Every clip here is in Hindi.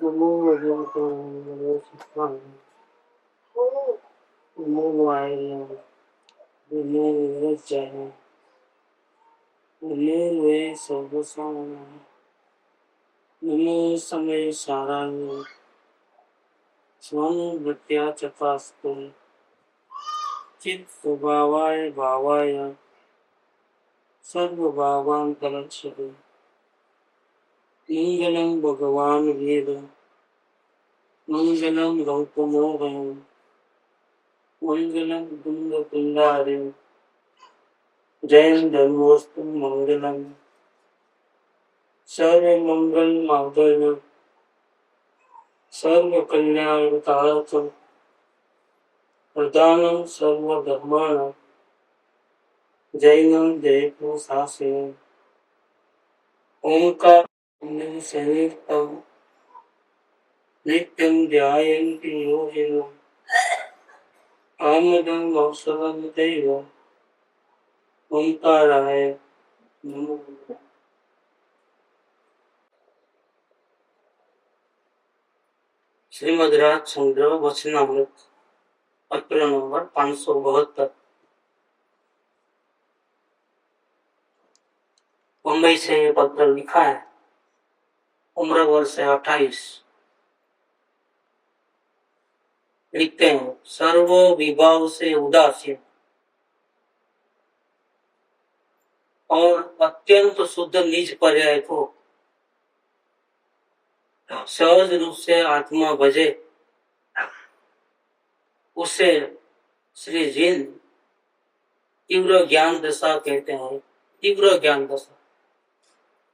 नमो भगवते नमो वायुवे नमो वज्राय नमो वे सर्वसामान्याय नमो समय साराय स्वामी भक्त्या चपास्तु चित स्वभावाय भावाय सर्व भावान कलक्षते मंगलम भगवान वेद मंगलम गौतमो गयं मंगलम कुंद कुंडारे जयं धर्मोस्तु मंगलम सर्व मंगल मांगल्य सर्व कल्याण कारकम प्रदानं सर्व धर्माणां जैनं जयतु शासनं ओंकार संयुक्तं नित्यं ध्यायन्ति योगिनः कामदं मौसवं दैव ओंकाराय नमो। श्रीमद् राजचंद्र वचनामृत पत्र नंबर 572 मुंबई से ये पत्र लिखा है। उम्र वर्ष है 28। लिखते हैं, सर्व विभाव से उदासीन और अत्यंत शुद्ध निज पर्याय को सहज रूप से आत्मा भजे, उसे श्री जीन तीव्र ज्ञान दशा कहते हैं। तीव्र ज्ञान दशा,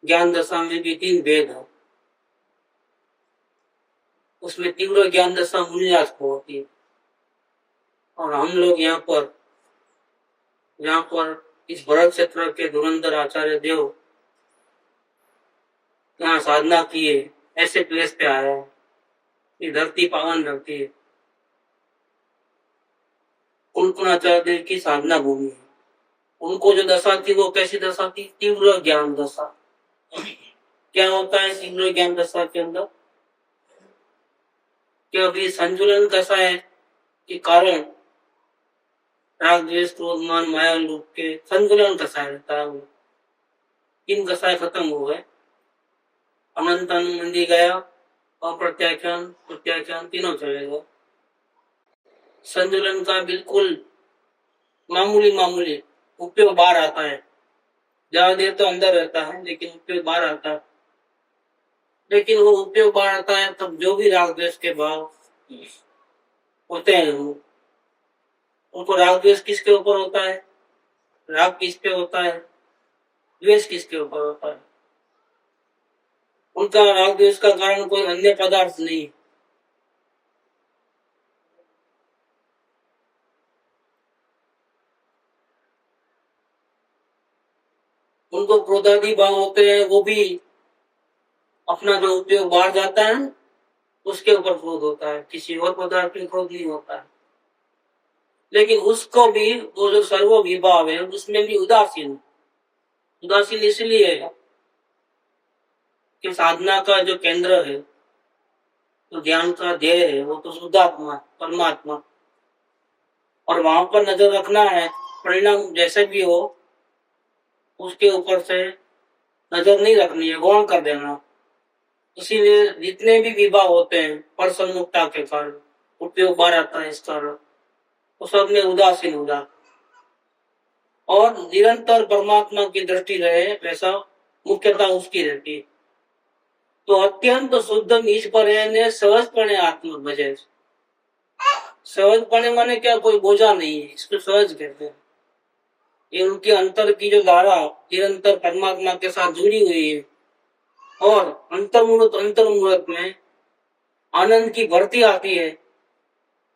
ज्ञान दशा में भी 3 भेद है। उसमें तीव्र ज्ञान दशा मुनिराज को होती है और हम लोग यहाँ पर इस भरत क्षेत्र के धुरंधर आचार्य देव यहाँ साधना किए, ऐसे प्लेस पे आया है। ये धरती पावन धरती है, उनको आचार्य देव की साधना भूमि है। उनको जो दशा थी वो कैसी दशा थी? तीव्र ज्ञान दशा। क्या होता है तीव्र ज्ञान दशा के अंदर? कि अभी संतुलन कैसा है कि कारण राग द्वेष क्रोध मान माया लोभ के संतुलन कैसा रहता है। वो 3 दशाएं खत्म हो गए। अनंत मंदी गया, अप्रत्याख्यान प्रत्याख्यान तीनों चले गए। संतुलन का बिल्कुल मामूली उपयोग बाहर आता है। ज्यादा देर तो अंदर रहता है लेकिन उपयोग बाहर आता है। लेकिन वो उपयोग बाहर आता है तब जो भी राग द्वेष के भाव होते हैं उनको राग द्वेष किसके ऊपर होता है? राग किस पे होता है? द्वेष किसके ऊपर होता है? उनका राग द्वेष का कारण कोई अन्य पदार्थ नहीं। उनको क्रोधादि भाव होते हैं, वो भी अपना जो उपयोग बाहर जाता है उसके ऊपर क्रोध होता है, किसी और पदार्थ पे क्रोध नहीं होता है। लेकिन उसको भी वो जो सर्व विभाव है उसमें भी उदासीन इसलिए है कि साधना का जो केंद्र है, तो ध्यान का ध्येय है, वो तो शुद्धात्मा परमात्मा, और वहां पर नजर रखना है। परिणाम जैसे भी हो उसके ऊपर से नजर नहीं रखनी है, गौण कर देना। इसीलिए जितने भी विभाग होते हैं परसन्मुखता के कारण उपयोग बाहर आता है, इस कारण वो सब में उदासीन हो जाता और निरंतर परमात्मा की दृष्टि रहे, वैसा मुख्यता उसकी रहती है। तो अत्यंत शुद्ध निज पर्याय सहजपणे आत्मा भजे। सहजपणे माने क्या? कोई बोझा नहीं है, इसको सहज कहते हैं। ये उनके अंतर की जो धारा निरंतर परमात्मा के साथ जुड़ी हुई है और अंतर्मुहूर्त में आनंद की भर्ती आती है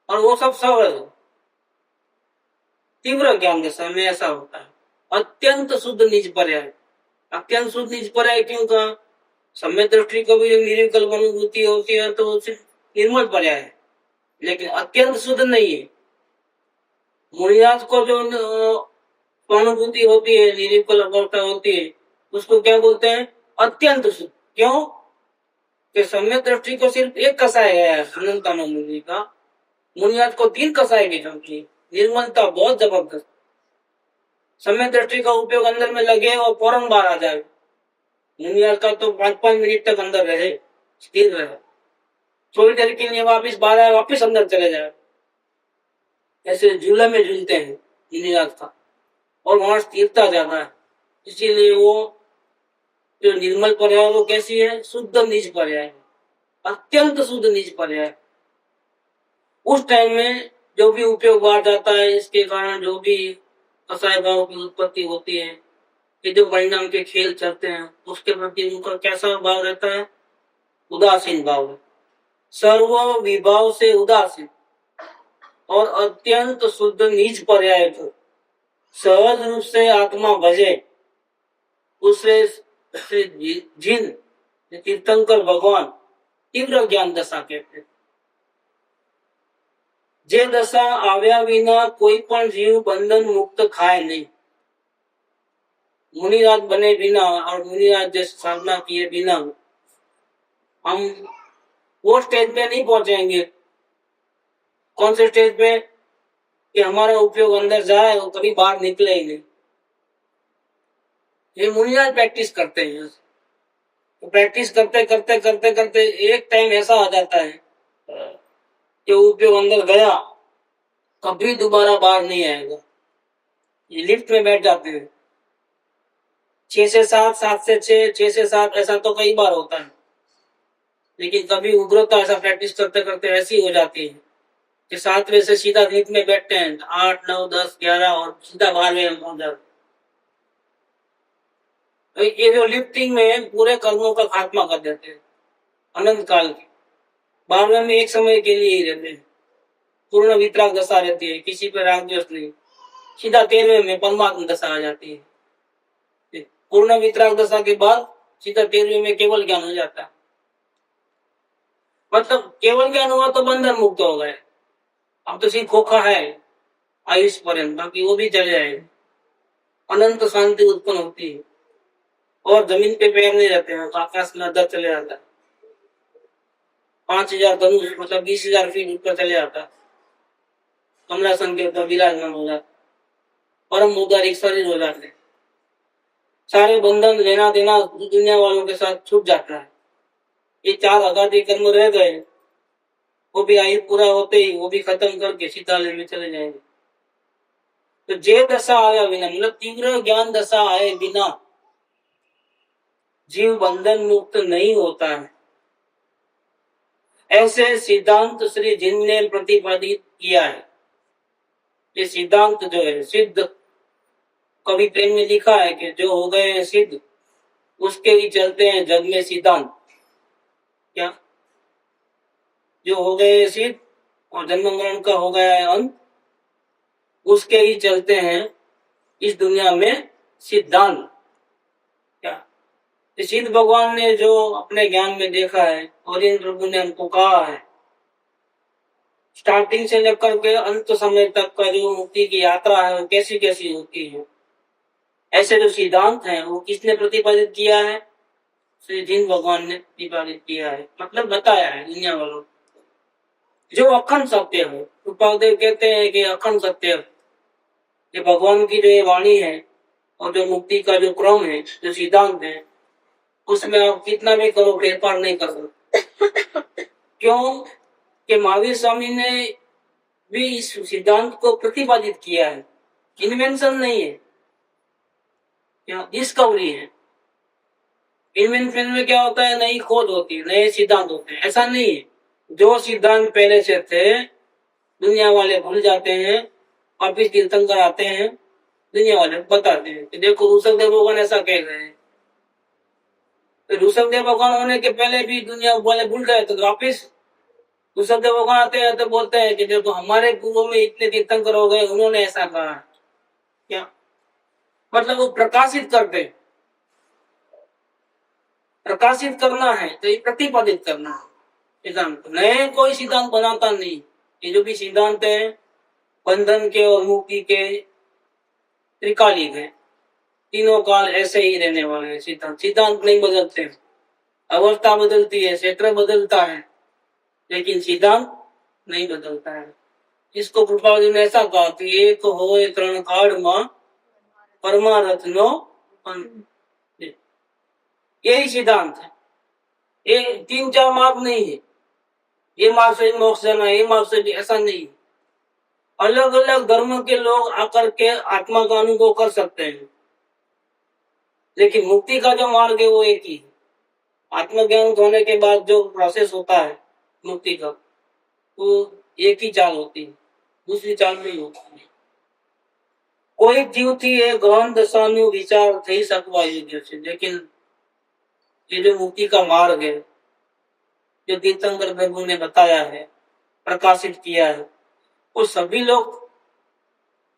और वो सब सहज तीव्र ज्ञान दशा में ऐसा होता है। अत्यंत शुद्ध निज पर्याय। अत्यंत शुद्ध निज पर्याय क्यों कहा? सम्यक दृष्टि को भी जब निर्विकल्प अनुभूति होती है तो सिर्फ निर्मल पर्याय है, लेकिन अत्यंत शुद्ध नहीं है। मुनिराज को जो अनुभूति होती है, निर्विकल्प अवस्था होती है, उसको क्या बोलते हैं? अत्यंत शुद्ध। क्यों? कि सम्यक दृष्टि को सिर्फ एक कसाय है अनंतानंद मुनि का, मुनियाद को 3 कसाय की जमती, निर्मलता बहुत जबरदस्त। सम्यक दृष्टि का उपयोग अंदर में लगे और फौरन बाहर आ जाए, मुनियाद का तो 5-5 मिनट तक अंदर रहे, स्थिर रहे, थोड़ी देर के लिए वापिस बाहर आए, वापिस अंदर चले जाए, ऐसे झूले में झूलते हैं मुनियाद का, और वहां स्थिरता ज्यादा है। इसीलिए वो जो निर्मल पर्याय वो कैसी है, शुद्ध निज पर्याय, अत्यंत शुद्ध निज पर्याय। उस टाइम में जो भी उपयोग बाहर जाता है, इसके कारण जो भी कसाय भाव की उत्पत्ति होती है, ये जो परिणाम के खेल चलते हैं, उसके प्रति उनका कैसा भाव रहता है, उदासीन भाव, सर्व विभाव से उदासीन, और अत्यंत शुद्ध निज पर्याय को सहज रूप से आत्मा भजे, उससे जिन तीर्थंकर भगवान तीव्र ज्ञान दशा कहते हैं। जे दशा आव्या विना कोई पण जीव बंधन मुक्त खाए नहीं, मुनिराज बने बिना और मुनिराज जैसे साधना किए बिना हम वो स्टेज पे नहीं पहुंचेंगे। कौन से स्टेज पे, कि हमारा उपयोग अंदर जाए और कभी बाहर निकले ही नहीं। ये मुनिराज प्रैक्टिस करते हैं, तो प्रैक्टिस करते करते करते करते एक टाइम ऐसा आ जाता है कि उपयोग अंदर गया, कभी दोबारा बाहर नहीं आएगा। ये लिफ्ट में बैठ जाते हैं 6 से 7, 7 से 6, 6 से 7, ऐसा तो कई बार होता है, लेकिन कभी उग्रता ऐसा प्रैक्टिस करते करते ऐसी हो जाती है कि 7वें से सीधा लिफ्ट में बैठते हैं, 8, 9, 10, 11 और सीधा 12वें में पहुंच जाते। ये जो लिफ्टिंग में पूरे कर्मों का खात्मा कर देते हैं अनंत काल के। 12वें में एक समय के लिए ही रहते हैं, पूर्ण वितराग दशा रहती है, किसी पर राग द्वेष नहीं। सीधा 13वें में परमात्मा दशा आ जाती है। पूर्ण वितराग दशा के बाद सीधा 13वें में केवल ज्ञान हो जाता है। मतलब केवल ज्ञान हुआ तो बंधन मुक्त हो गए, अब तो सिर्फ खोखा है आयुष पर्यंत, बाकी वो भी चले जाएगा। अनंत शांति उत्पन्न होती है और जमीन पे पैर नहीं रहते हैं, आकाश में अंदर चले जाता है। 5000 धनुष मतलब 20,000 फीट ऊपर चले जाता है, कमला संकेत विराजमान हो जाता, परम उदारिक शरीर हो जाते, सारे बंधन लेना देना दुनिया वालों के साथ छूट जाता है। ये 4 आजादी कर्म रह गए, वो भी आयु पूरा होते ही वो भी खत्म करके सीधा में चले जाएंगे। तो जे दशा आया बिना, मतलब तीव्र ज्ञान दशा आए बिना जीव बंधन मुक्त नहीं होता है, ऐसे सिद्धांत श्री जिन ने प्रतिपादित किया है। ये सिद्धांत जो है सिद्ध, कवि प्रेम में लिखा है कि जो हो गए हैं सिद्ध उसके ही चलते हैं जग में सिद्धांत। क्या, जो हो गए सिद्ध और जन्म मरण का हो गया है अंत, उसके ही चलते हैं इस दुनिया में सिद्धांत। क्या, सिद्ध भगवान ने जो अपने ज्ञान में देखा है और इन प्रभु ने हमको कहा है, स्टार्टिंग से लेकर के अंत समय तक का जो मुक्ति की यात्रा है वो कैसी कैसी होती है, ऐसे जो सिद्धांत हैं वो किसने प्रतिपादित किया है, श्री जिन भगवान ने प्रतिपादित किया है, मतलब बताया है दुनिया वालों। जो अखंड सत्य है, रूपादेव कहते हैं कि अखंड सत्य, ये भगवान की जो ये वाणी है और जो मुक्ति का जो क्रम है, जो सिद्धांत है, उसमें आप कितना भी करो फेरफार नहीं कर सकते। क्यों कि महावीर स्वामी ने भी इस सिद्धांत को प्रतिपादित किया है, इन्वेंशन नहीं है, क्या डिस्कवरी है। इन्वेंशन में क्या होता है, नई खोज होती है, नए सिद्धांत होते हैं, ऐसा नहीं है। जो सिद्धांत पहले से थे दुनिया वाले भूल जाते हैं, वापिस कीर्तनकर आते हैं, दुनिया वाले बताते हैं कि देखो ऋषभदेव भगवान ऐसा कह रहे हैं। तो ऋषभदेव भगवान होने के पहले भी दुनिया वाले भूल गए, तो वापिस ऋषभदेव भगवान आते हैं तो बोलते हैं कि देखो हमारे पूर्व में इतने तीर्थंकर हो गए, उन्होंने ऐसा कहा। क्या मतलब वो प्रकाशित करते, प्रकाशित करना है तो ये प्रतिपादित करना है सिद्धांत, नए कोई सिद्धांत बनाता नहीं। ये जो भी सिद्धांत है बंधन के और मुक्ति के त्रिकालिक है, तीनों काल ऐसे ही रहने वाले हैं। सिद्धांत नहीं बदलते। अवस्था बदलती है, क्षेत्र बदलता है, लेकिन सिद्धांत नहीं बदलता है। इसको प्रभुपाद जी ने ऐसा कहा कि एक होए त्रण काल मां परमारथ नो अंत। यही सिद्धांत है। ये 3-4 मार्ग नहीं है, ये मार्ग से मोक्ष जाना, ये मार्ग से ऐसा नहीं। अलग अलग धर्म के लोग आकर के आत्मा का अनुभव कर सकते हैं, लेकिन मुक्ति का जो मार्ग है वो एक ही है। आत्मज्ञान होने के बाद जो प्रोसेस होता है मुक्ति का, वो एक ही चाल होती है, दूसरी चाल नहीं होती है। कोई जीव थी ये गहन दशा नु विचार थई सकवा योग्य છે, लेकिन ये जो मुक्ति का मार्ग है, जो तीर्थंकर प्रभु ने बताया है, प्रकाशित किया है, वो सभी लोग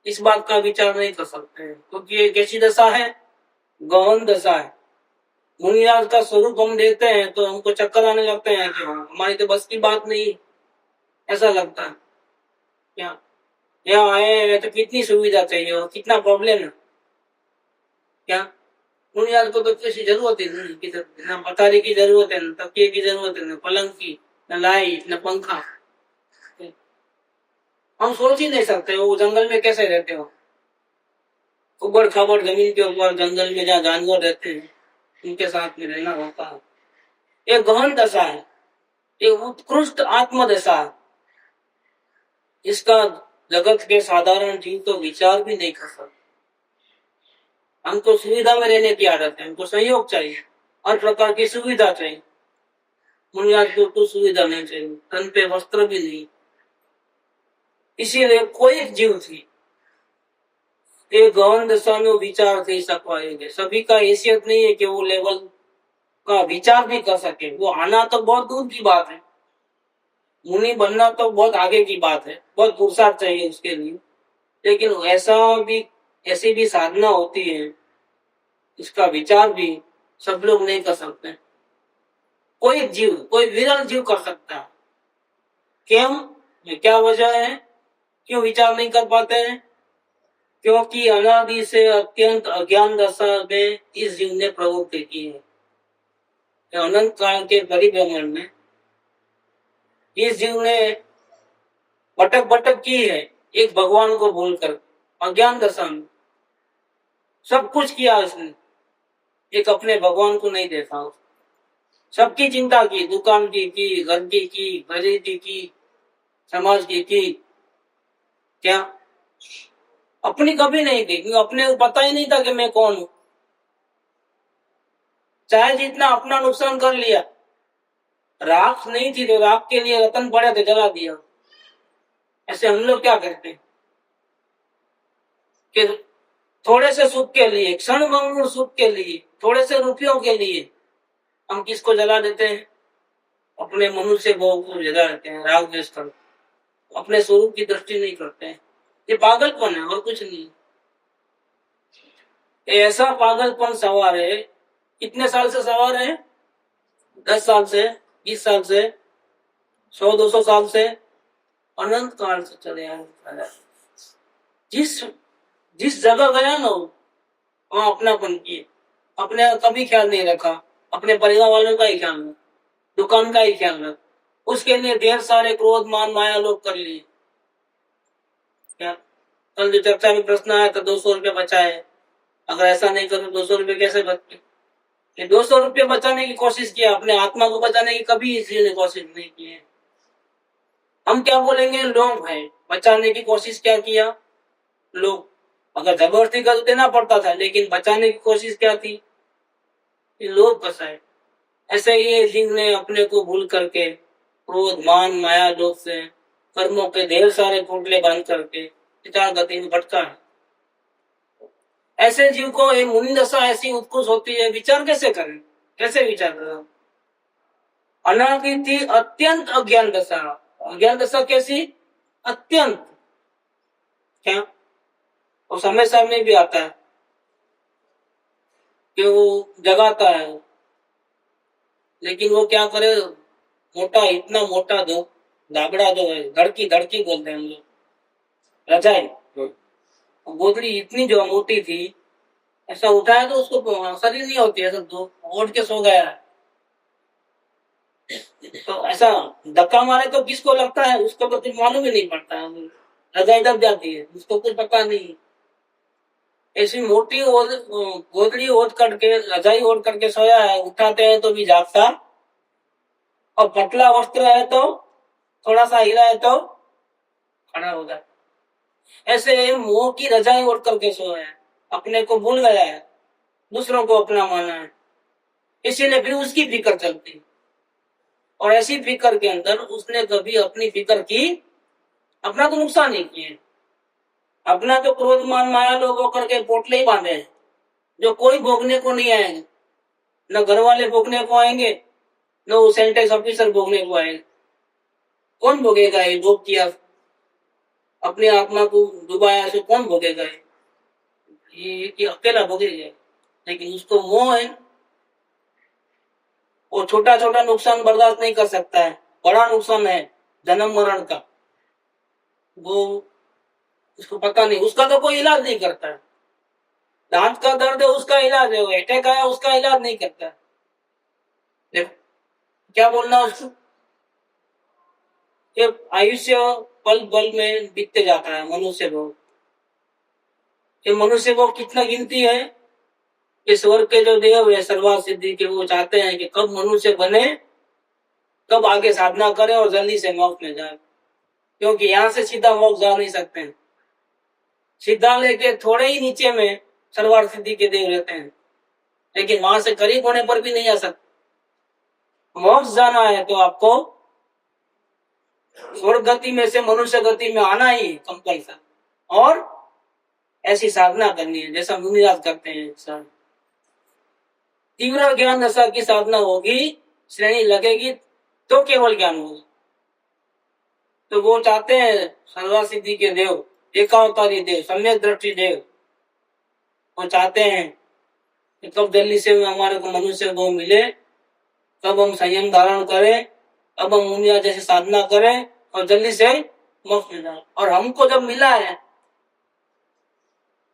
इस बात का विचार नहीं कर सकते हैं, क्योंकि ये कैसी दशा है, गहन दशा है। मुनिराज का स्वरूप हम देखते हैं तो हमको चक्कर आने लगते हैं कि हमारी तो बस की बात नहीं, ऐसा लगता है। क्या यहाँ आए हैं तो कितनी सुविधा चाहिए और कितना प्रॉब्लम है। क्या मुनिराज को तो किसी जरूरत ही नहीं, न पथारी की जरूरत है, न तकिए की जरूरत है, न पलंग की, न लाइट, न पंखा। हम सोच ही नहीं सकते वो जंगल में कैसे रहते हो, उबड़ खाबड़ जमीन के ऊपर जंगल में जहाँ जानवर रहते हैं उनके साथ में रहना होता है। ये गहन दशा है, ये उत्कृष्ट आत्मदशा है। इसका जगत के साधारण जीव तो विचार भी नहीं कर सकते। हमको सुविधा में रहने की आदत है, हमको सहयोग चाहिए, हर प्रकार की सुविधा चाहिए। मुनियाद को कुछ सुविधा नहीं चाहिए, तन पे वस्त्र भी नहीं। इसीलिए कोई जीव थी ये गहन दशा में विचार थी सकवाएंगे। सभी का हैसियत नहीं है कि वो लेवल का विचार भी कर सके। वो आना तो बहुत दूर की बात है, मुनि बनना तो बहुत आगे की बात है, बहुत पुरुषार्थ चाहिए उसके लिए। लेकिन ऐसी भी साधना होती है, इसका विचार भी सब लोग नहीं कर सकते। कोई जीव, कोई विरल जीव कर सकता है। क्यों? क्या वजह है, क्यों विचार नहीं कर पाते हैं? क्योंकि अनादि से अत्यंत अज्ञान दशा में इस जीव ने प्रवृत्ति की है। अनंत काल के परिभ्रमण में इस जीव ने भटक की है, एक भगवान को भूलकर अज्ञान दशा में सब कुछ किया उसने, एक अपने भगवान को नहीं देखा। सबकी चिंता की, दुकान की, घर की, खरीदी की, समाज की। क्या अपनी कभी नहीं थी, क्योंकि अपने को पता ही नहीं था कि मैं कौन हूं। चाहे जितना अपना नुकसान कर लिया, राख नहीं थी तो राख के लिए रतन पड़े थे, जला दिया। ऐसे हम लोग क्या करते हैं कि थोड़े से सुख के लिए, क्षण भंगुर सुख के लिए, थोड़े से रुपयों के लिए हम किसको जला देते हैं? अपने मनुष्य भाव को जला देते हैं, राग द्वेष कर, अपने स्वरूप की दृष्टि नहीं करते हैं। ये पागलपन है और कुछ नहीं। ऐसा पागलपन सवार है, कितने साल से सवार है? 10 साल से, 20 साल से, 100-200 साल से, अनंत काल से चले आए। जिस जगह गया ना वहां अपनापन किए, अपने कभी ख्याल नहीं रखा, अपने परिवार वालों का ही ख्याल रखा, दुकान का ही ख्याल रखा, उसके लिए ढेर सारे क्रोध मान माया लोग कर लिए। क्या कल जो चर्चा में प्रश्न आया था 200 रुपये बचाए, अगर ऐसा नहीं करो 200 रुपये कैसे बचते? 200 रुपये बचाने की कोशिश किया, अपने आत्मा को बचाने की कभी इसी ने कोशिश नहीं की है। हम क्या बोलेंगे? लोग है, बचाने की कोशिश क्या किया? लोग, अगर जबरदस्ती कर देना पड़ता था, लेकिन बचाने की कोशिश क्या थी? लोग बचाए। ऐसे ही जिनने अपने को भूल करके क्रोध मान माया लोभ से कर्मों के ढेर सारे पोटले बांध करके विचार गति में भटका है। ऐसे जीव को एक मुनि दशा ऐसी उत्कृष्ट होती है, विचार कैसे करें? कैसे विचार करें? अनादि थी अत्यंत अज्ञान दशा। अज्ञान दशा कैसी? अत्यंत। क्या वो समय समय भी आता है कि वो जगाता है, लेकिन वो क्या करे, मोटा, इतना मोटा दो दाबड़ा जो है, धड़की बोलते हैं हम लोग, रजाई गोदड़ी इतनी जो मोटी थी, ऐसा उठाया तो उसको शरीर नहीं होती, ऐसा दो ओढ़ के सो गया है। तो ऐसा धक्का मारे तो किसको लगता है, उसको तो कुछ मालूम ही नहीं पड़ता है, रजाई दब जाती है, उसको कुछ पता नहीं। ऐसी मोटी गोदड़ी ओढ़ करके, रजाई ओढ़ करके सोया है, उठाते हैं तो भी जागता, और पतला वस्त्र है तो थोड़ा सा हिला है तो खड़ा हो जाता। ऐसे मोह की रजाई ओढ़ करके सोया है, अपने को भूल गया है, दूसरों को अपना माना है, इसीलिए फिर उसकी फिक्र चलती। और ऐसी फिक्र के अंदर उसने कभी अपनी फिक्र की, अपना तो नुकसान नहीं किए, अपना तो क्रोध मान माया लोग होकर के पोटले ही बांधे हैं, जो कोई भोगने को नहीं आएंगे, न घर वाले भोगने को आएंगे, न वो सेंटेक्स ऑफिसर भोगने को आएंगे। कौन भोगेगा ये भोग किया, अपनी आत्मा को डुबाया, से कौन भोगेगा ये अकेला भोगेगा। लेकिन उसको मोह है, वो छोटा छोटा नुकसान बर्दाश्त नहीं कर सकता है, बड़ा नुकसान है जन्म मरण का, वो उसको पता नहीं, उसका तो कोई इलाज नहीं करता है। दांत का दर्द है उसका इलाज है, अटैक आया उसका इलाज नहीं करता। देखो क्या बोलना उसको, ये आयुष्य पल पल में बीतते जाता है मनुष्य को। ये मनुष्य को कितना गिनती है, कि स्वर्ग के जो देव है सर्वा सिद्धि के, वो चाहते हैं कि कब मनुष्य बने, कब आगे साधना करे और जल्दी से मोक्ष में जाए, क्योंकि यहाँ से सीधा मोक्ष जा नहीं सकते हैं। सीधा लेके थोड़े ही नीचे में सर्वार्थ सिद्धि के देव रहते हैं, लेकिन वहां से करीब होने पर भी नहीं आ सकते। मोक्ष जाना है तो आपको स्वर्ग गति में से मनुष्य गति में आना ही कंपल्सरी, और ऐसी साधना करनी है जैसा मुनिराज करते हैं सर। तीव्र ज्ञान दशा की साधना होगी, श्रेणी लगेगी तो केवल ज्ञान होगा। तो वो चाहते हैं सर्वा सिद्धि के देव, एकावतारी देव, सम्यक दृष्टि देव, वो चाहते हैं कि कब जल्दी से हमारे को मनुष्य को मिले, कब हम संयम धारण करें, अब हम मुनिया जैसे साधना करें और जल्दी से मोक्ष मिल जाए। और हमको जब मिला है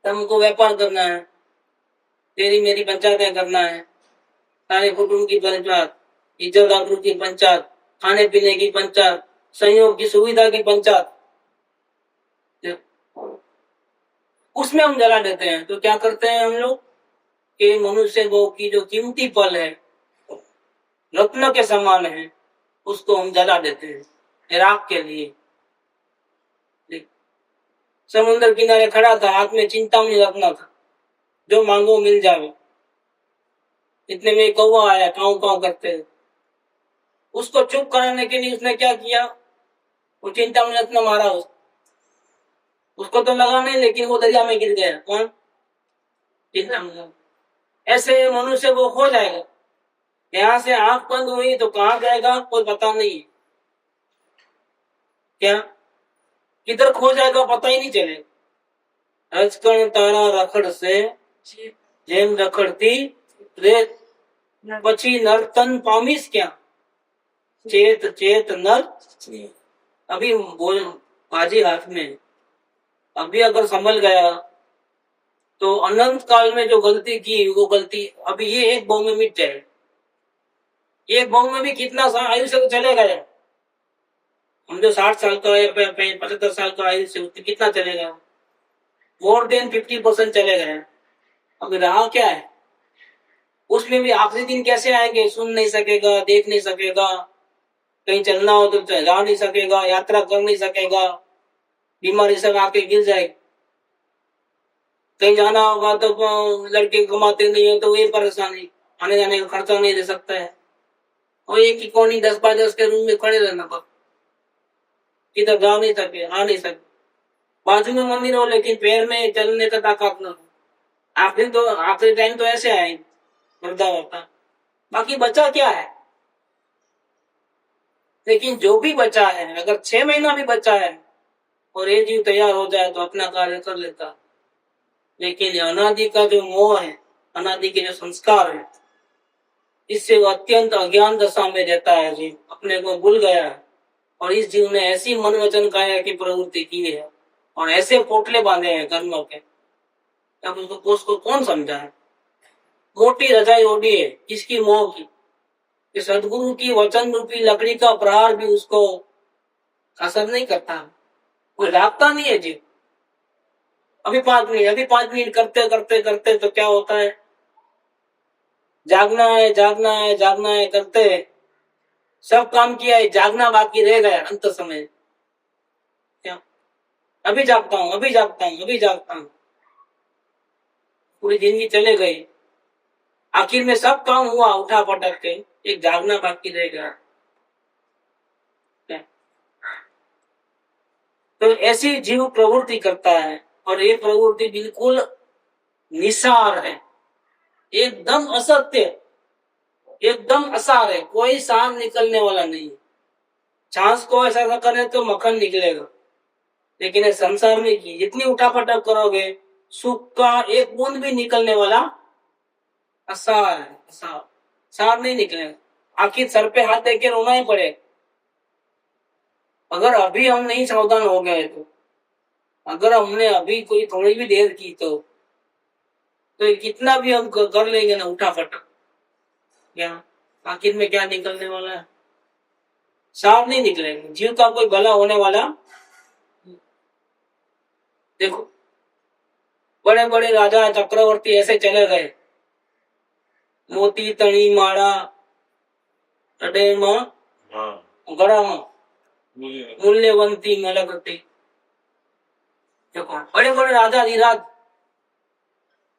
तब हमको व्यापार करना है, तेरी मेरी पंचायतें करना है, सारे कुटुंब की पंचायत, इज्जत आबरू की पंचायत, खाने पीने की पंचायत, संयोग की सुविधा की पंचायत, उसमें हम जला देते हैं। तो क्या करते हैं हम लोग कि मनुष्य को की जो कीमती पल है, रत्न के समान है, उसको हम जला देते हैं राख के लिए। समुद्र किनारे खड़ा था, हाथ में चिंतामणि रखना था, जो मांगो मिल जावे, इतने में कौवा आया काऊ काऊ करते, उसको चुप कराने के लिए उसने क्या किया, वो चिंतामणि रत्न मारा उसको तो लगा नहीं, लेकिन वो दरिया में गिर गया। कौन? चिंतामणि। ऐसे मनुष्य वो खो जाएगा, यहाँ से आंख बंद हुई तो कहाँ जाएगा कोई पता नहीं, क्या किधर खो जाएगा पता ही नहीं चलेगा। रजकण तारा रखड़ से जेम रखड़ती रेत, पछी नर तन पामीस क्या, चेत चेत नर। अभी बोल बाजी हाथ में, अभी अगर संभल गया तो अनंत काल में जो गलती की वो गलती अभी ये एक भाव में मिट जाए। एक भाव में भी कितना आयुष्य तो चले गए, हम जो 60 साल का है, 75 साल का आयुष्य कितना चलेगा, मोर देन 50% चले गए। अब रहा क्या है, उसमें भी आखिरी दिन कैसे आएंगे, सुन नहीं सकेगा, देख नहीं सकेगा, कहीं चलना हो तो जा नहीं सकेगा, यात्रा कर नहीं सकेगा, बीमारी सब आके गिर जाएगी, कहीं जाना होगा तो लड़के कमाते नहीं है तो ये परेशानी, आने जाने का खर्चा नहीं दे सकता है, और एक ही कोनी 10x10 के रूम में खड़े रहना पर, किधर जा नहीं सके, आ नहीं सके, बाजू में मंदिर हो लेकिन पैर में चलने का ताकत न हो। आखिरी टाइम तो ऐसे आएंगे वृद्धावस्था, बाकी बचा क्या है। लेकिन जो भी बचा है, अगर 6 महीना भी बचा है और ये जीव तैयार हो जाए तो अपना कार्य कर लेता। लेकिन अनादि का जो मोह है, अनादि के जो संस्कार है, इससे वो अत्यंत अज्ञान दशा में रहता है जीव, अपने को भूल गया है, और इस जीव ने ऐसी मन वचन काया की प्रवृत्ति की है और ऐसे पोटले बांधे हैं कर्मों के, अब उसको कौन समझा है। मोटी रजाई ओढ़ी है किसकी, मोह की, कि सदगुरु की वचन रूपी लकड़ी का प्रहार भी उसको असर नहीं करता, कोई लागता नहीं है जी। अभी 5 मिनट, अभी 5 मिनट करते करते करते तो क्या होता है, जागना है जागना है जागना है करते सब काम किया है, जागना बाकी रह गया अंत समय। क्या अभी जागता हूँ अभी जागता हूँ अभी जागता हूँ, पूरी जिंदगी चले गई, आखिर में सब काम हुआ उठा पटक के, एक जागना बाकी रह गया। तो ऐसी जीव प्रवृत्ति करता है, और ये प्रवृत्ति बिल्कुल निसार है, एकदम असत्य, एकदम असार है, कोई सार निकलने वाला नहीं। चांस को ऐसा करे तो मक्खन निकलेगा, लेकिन इस संसार में की जितनी उठापटक करोगे सुख का एक बूंद भी निकलने वाला असार है, असार, सार नहीं निकलेगा। आखिर सर पे हाथ देके रोना ही पड़े, अगर अभी हम नहीं सावधान हो गए तो, अगर हमने अभी कोई थोड़ी भी देर की तो कितना भी हम कर लेंगे ना उठा फटक, क्या आखिर में क्या निकलने वाला है, साफ नहीं निकलेंगे, जीव का कोई भला होने वाला। देखो बड़े बड़े राजा चक्रवर्ती ऐसे चले गए, मोती तणी माड़ा अडे मां गड़ा मां मूल्यवंती मलगटी। देखो बड़े बड़े राजा धीराज,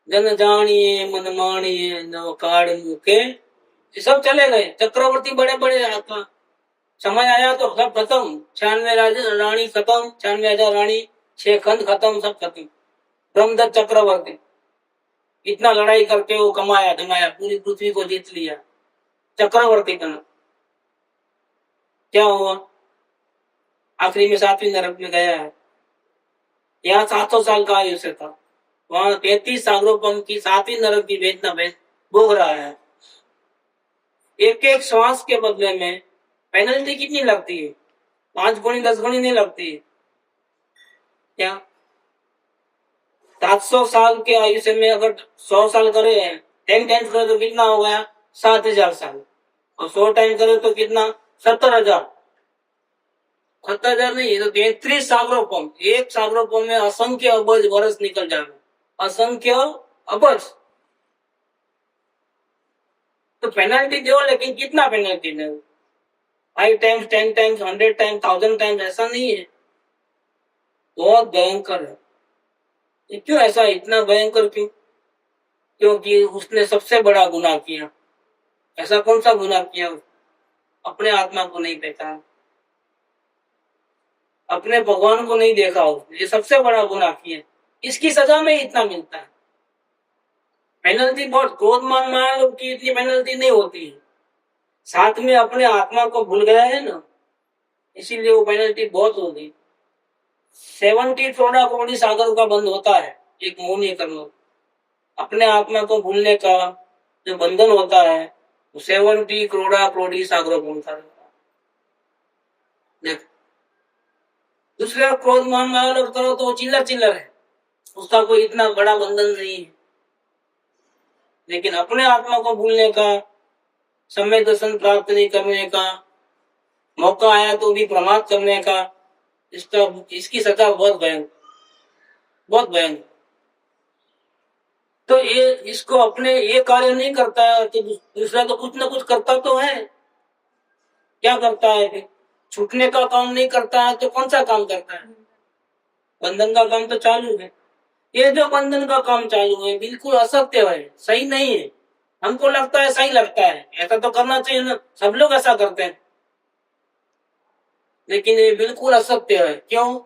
जन जानिए मन मानिए नव काड़ मुके, ये सब चले गए चक्रवर्ती बड़े बड़े आका। समय आया तो सब खत्म, 96 राजा रानी खत्म, 96,000 रानी, 6 खंड खत्म, सब खत्म। ब्रह्मदत्त चक्रवर्ती इतना लड़ाई करके वो कमाया धमाया, पूरी पृथ्वी को जीत लिया, चक्रवर्ती बना। क्या हुआ, आखिरी में 7वीं नरक में गया है। यहाँ 700 साल का आयुष्य था, वहां 33 सागरोपन की 7वीं नरक की वेदना में भोग रहा है। एक एक श्वास के बदले में पेनल्टी कितनी लगती है, 5 गुनी 10 गुनी नहीं लगती। क्या 700 साल के आयुष्य में अगर 100 साल करे हैं, 10 टाइम्स करे तो कितना हो गया, 7,000 साल, और 100 टाइम करे तो कितना, 70,000। 70,000 नहीं, तो 33 सागरोपम, एक सागरोपम में असंख्य अबज वर्ष निकल जाए, असंख्य अबज। तो पेनल्टी दो, लेकिन कितना पेनल्टी दो, 5 टाइम्स 10 टाइम्स 100 टाइम्स 1000 टाइम्स, ऐसा नहीं है, बहुत भयंकर है। क्यों ऐसा, इतना भयंकर क्यों, क्योंकि उसने सबसे बड़ा गुनाह किया। ऐसा कौन सा गुनाह किया, अपने आत्मा को नहीं पहचाना, अपने भगवान को नहीं देखा उसने, ये सबसे बड़ा गुनाह किया, इसकी सजा में इतना मिलता है। पेनल्टी बहुत, क्रोध मान माया की इतनी पेनल्टी नहीं होती है, साथ में अपने आत्मा को भूल गया है ना, इसीलिए वो पेनल्टी बहुत होगी। 70 थोड़ा कोड़ी सागर का बंद होता है, एक मौन कर लो, अपने आत्मा को भूलने का जो बंधन होता है, 70 करोड़ा सागर बनता है। दूसरे क्रोध मान माया करो तो चिल्लर चिल्लर है, उसका कोई इतना बड़ा बंधन नहीं है, लेकिन अपने आत्मा को भूलने का, समय दर्शन प्राप्त नहीं करने का, मौका आया तो भी प्रमाद करने का, इसकी सजा बहुत भयंकर, बहुत भयंकर। तो ये इसको अपने ये कार्य नहीं करता है तो दूसरा तो कुछ ना कुछ करता तो है, क्या करता है फिर, छूटने का काम नहीं करता है तो कौन सा काम करता है, बंधन का काम तो चालू है। ये जो बंधन का काम चालू है बिल्कुल असत्य है, सही नहीं है। हमको लगता है सही लगता है, ऐसा तो करना चाहिए ना, सब लोग ऐसा करते हैं, लेकिन ये बिल्कुल असत्य है। क्यों,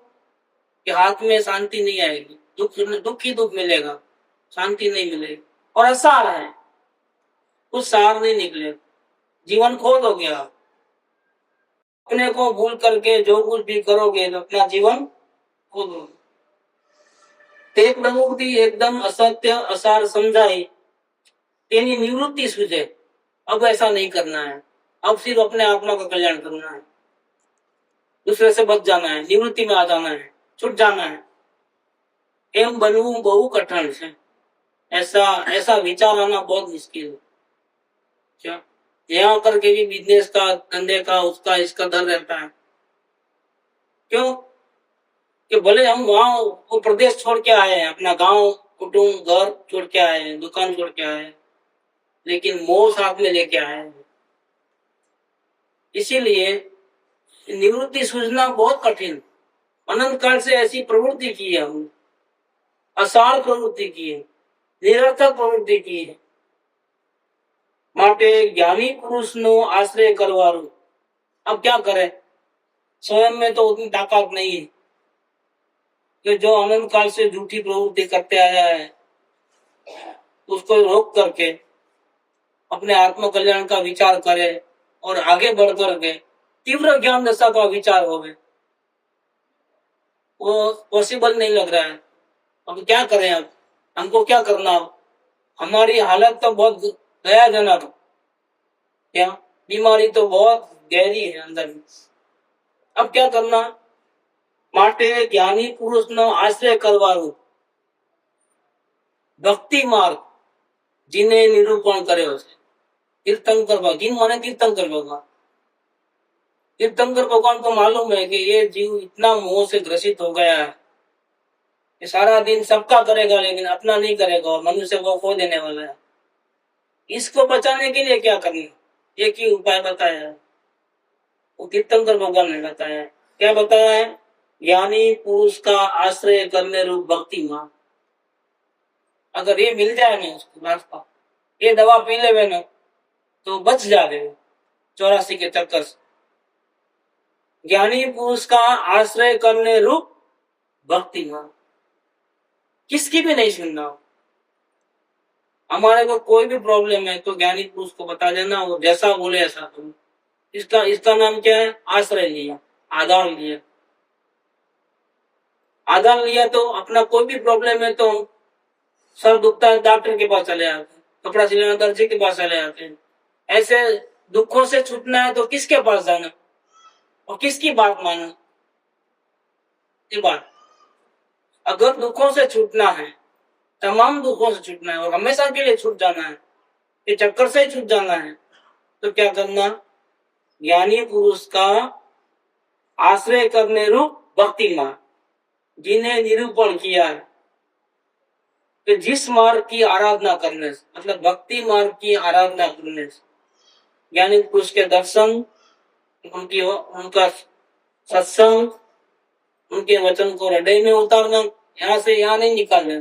कि हाथ में शांति नहीं आएगी, दुख ही दुख मिलेगा, शांति नहीं मिलेगी, और असार है, कुछ सार नहीं निकले, जीवन खोद हो गया। अपने को भूल करके जो कुछ भी करोगे तो अपना जीवन खोद हो। एक प्रमुक्ति एकदम असत्य असार समझाई, तेनी निवृत्ति सूझे, अब ऐसा नहीं करना है, अब सिर्फ अपने आत्मा का कल्याण करना है, दूसरे से बच जाना है, निवृत्ति में आ जाना है, छुट जाना है। एम बनવું बहु कठिन है, ऐसा विचार आना बहुत मुश्किल है। क्या यहाँ करके भी बिजनेस का, धंधे का, उसका इसका डर रहता है। क्यों? कि भले हम वहां वो प्रदेश छोड़ के आए हैं, अपना गांव, कुटुंब, घर छोड़ के आए हैं, दुकान छोड़ के आए हैं, लेकिन मोह साथ में लेके आए हैं। इसीलिए निवृत्ति सूझना बहुत कठिन। अनंत काल से ऐसी प्रवृत्ति की है हमने, असार प्रवृत्ति की है, निरर्थक प्रवृत्ति की है। माटे ज्ञानी पुरुष नो आश्रय करवारू। अब क्या करें? स्वयं में तो उतनी ताकत नहीं है कि जो अनंत काल से झूठी प्रवृत्ति करते आया है उसको रोक करके अपने आत्म कल्याण का विचार करे और आगे बढ़ करके तीव्र ज्ञान दशा का विचार होवे, वो पॉसिबल नहीं लग रहा है। अब क्या करें? अब हमको क्या करना? अब हमारी हालत तो बहुत दयाजनक, क्या बीमारी तो बहुत गहरी है अंदर में। अब क्या करना? माटे ज्ञानी पुरुष नो आश्रय करवारू। भक्ति मार्ग जिन्हें निरूपण करे उसे तीर्थंकर भगवान, जिन माने तीर्थंकर भगवान। तीर्थंकर भगवान को मालूम है कि ये जीव इतना मोह से ग्रसित हो गया है कि सारा दिन सबका करेगा लेकिन अपना नहीं करेगा और मनुष्य को खो देने वाला है। इसको बचाने के लिए क्या करना? एक ही उपाय बताया है, वो तीर्थंकर भगवान ने बताया है। क्या बताया है? ज्ञानी पुरुष का आश्रय करने रूप भक्ति मार्ग। अगर ये मिल जाए ना उसको रास्ता, ये दवा पी ले ना तो बच जाए 84 के चक्कर से। ज्ञानी पुरुष का आश्रय करने रूप भक्ति मार्ग, किसकी भी नहीं सुनना। हमारे को कोई भी प्रॉब्लम है तो ज्ञानी पुरुष को बता देना, वो जैसा बोले ऐसा करो। इसका नाम क्या है? आश्रय लिया, आधार लिया। आधार लिया तो अपना कोई भी प्रॉब्लम है तो सर दुखता है डॉक्टर के पास चले आते हैं, कपड़ा सिलाना दर्जी के पास चले आते हैं। ऐसे दुखों से छूटना है तो किसके पास जाना और किसकी बात मानना? ये बात, अगर दुखों से छूटना है, तमाम दुखों से छूटना है और हमेशा के लिए छूट जाना है, ये चक्कर से ही छूट जाना है, तो क्या करना? ज्ञानी पुरुष का आश्रय करने रूप भक्ति मार्ग, जिन्हें निरूपण किया है कि जिस मार्ग की आराधना करने से, मतलब भक्ति मार्ग की आराधना करने से ज्ञानी पुरुष के दर्शन, उनका सत्संग, उनके वचन को हृदय में उतारना, यहाँ से यहाँ नहीं निकालना,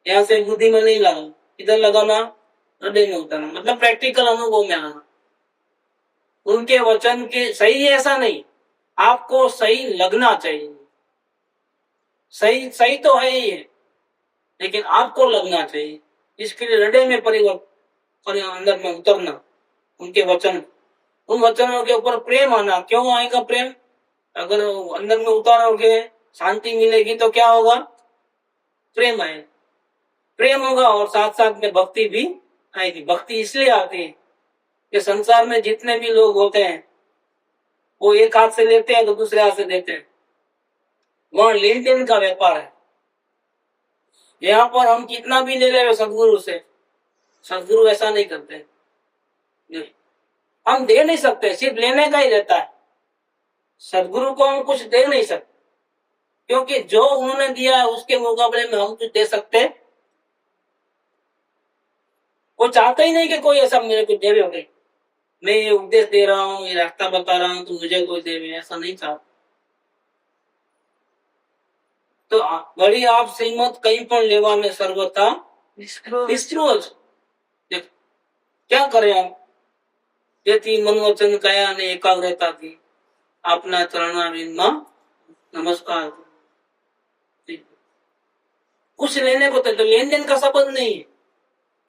यहाँ से बुद्धि में नहीं लाना, इधर लगाना, हृदय में उतारना, मतलब प्रैक्टिकल अनुभव में आना। उनके वचन के सही है ऐसा नहीं, आपको सही लगना चाहिए। सही तो है ही है, लेकिन आपको लगना चाहिए। इसके लिए हृदय में परिवर्तन, अंदर में उतरना, उनके वचन, उन वचनों के ऊपर प्रेम आना। क्यों आएगा प्रेम? अगर अंदर में उतारोगे, शांति मिलेगी तो क्या होगा? प्रेम आएगा, प्रेम होगा और साथ साथ में भक्ति भी आएगी। भक्ति इसलिए आती है कि संसार में जितने भी लोग होते हैं वो एक हाथ से लेते हैं तो दूसरे हाथ से देते हैं, वहां लेन देन का व्यापार है। यहाँ पर हम कितना भी ले रहे सदगुरु से, सदगुरु ऐसा नहीं करते। हम दे नहीं सकते, सिर्फ लेने का ही रहता है। सदगुरु को हम कुछ दे नहीं सकते, क्योंकि जो उन्होंने दिया है उसके मुकाबले में हम कुछ दे सकते। वो चाहते ही नहीं कि कोई ऐसा मेरे को देवे हो गई, मैं ये उपदेश दे रहा हूँ, ये रास्ता बता रहा हूँ तो मुझे कोई देवे, ऐसा नहीं चाहता। तो बड़ी आप श्रीमत कहीं पर लेवा में सर्वथा निष्ठुर। क्या करें हम? જેથી મન વચન કયા અને એકાગ્રતાથી આપના ચરણારવિંદમાં नमस्कार। कुछ लेने को तो लेन देन का संबंध नहीं है।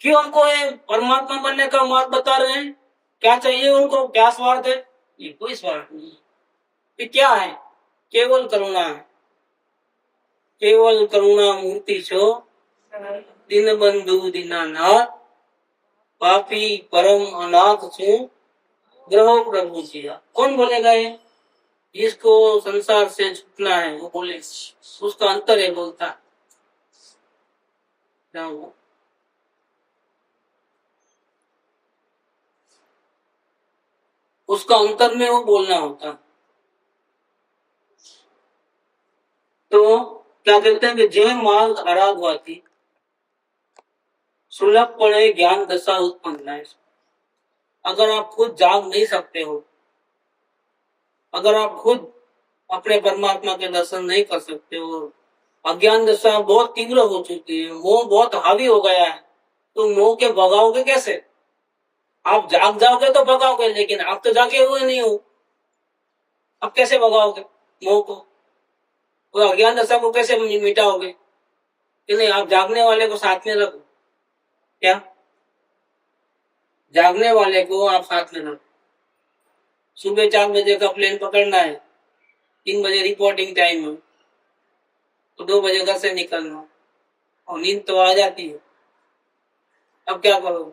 क्यों हमको ये परमात्मा बनने का मार्ग बता रहे हैं? क्या चाहिए उनको? क्या स्वार्थ है? ये कोई स्वार्थ नहीं। ये क्या है? केवल करुणा है। केवल करुणा मूर्ति छो दीन बंधु दीनानाथ, पापी परम अनाथ छू ग्रहो प्रभु जिया। कौन बोलेगा ये? जिसको संसार से छूटना है वो बोले, उसका अंतर है बोलता है। उसका अंतर में वो बोलना होता। तो क्या कहते हैं कि जे मार्ग आराधवाती सुलभपणे ज्ञान दशा उत्पन्न है। अगर आप खुद जाग नहीं सकते हो, अगर आप खुद अपने परमात्मा के दर्शन नहीं कर सकते हो, अज्ञान दशा बहुत तीव्र हो चुकी है, मोह बहुत हावी हो गया है, तो मोह के भगाओगे कैसे? आप जाग जाओगे तो भगाओगे, लेकिन आप तो जागे हुए नहीं हो, अब कैसे भगाओगे मोह को? वो अज्ञान दशा को कैसे मिटाओगे? कि नहीं, आप जागने वाले को साथ में रखो। क्या? जागने वाले को आप साथ में रखो। सुबह 4 बजे का प्लेन पकड़ना है, 3 बजे रिपोर्टिंग टाइम है, तो 2 बजे घर से निकलना, और नींद तो आ जाती है। अब क्या करो?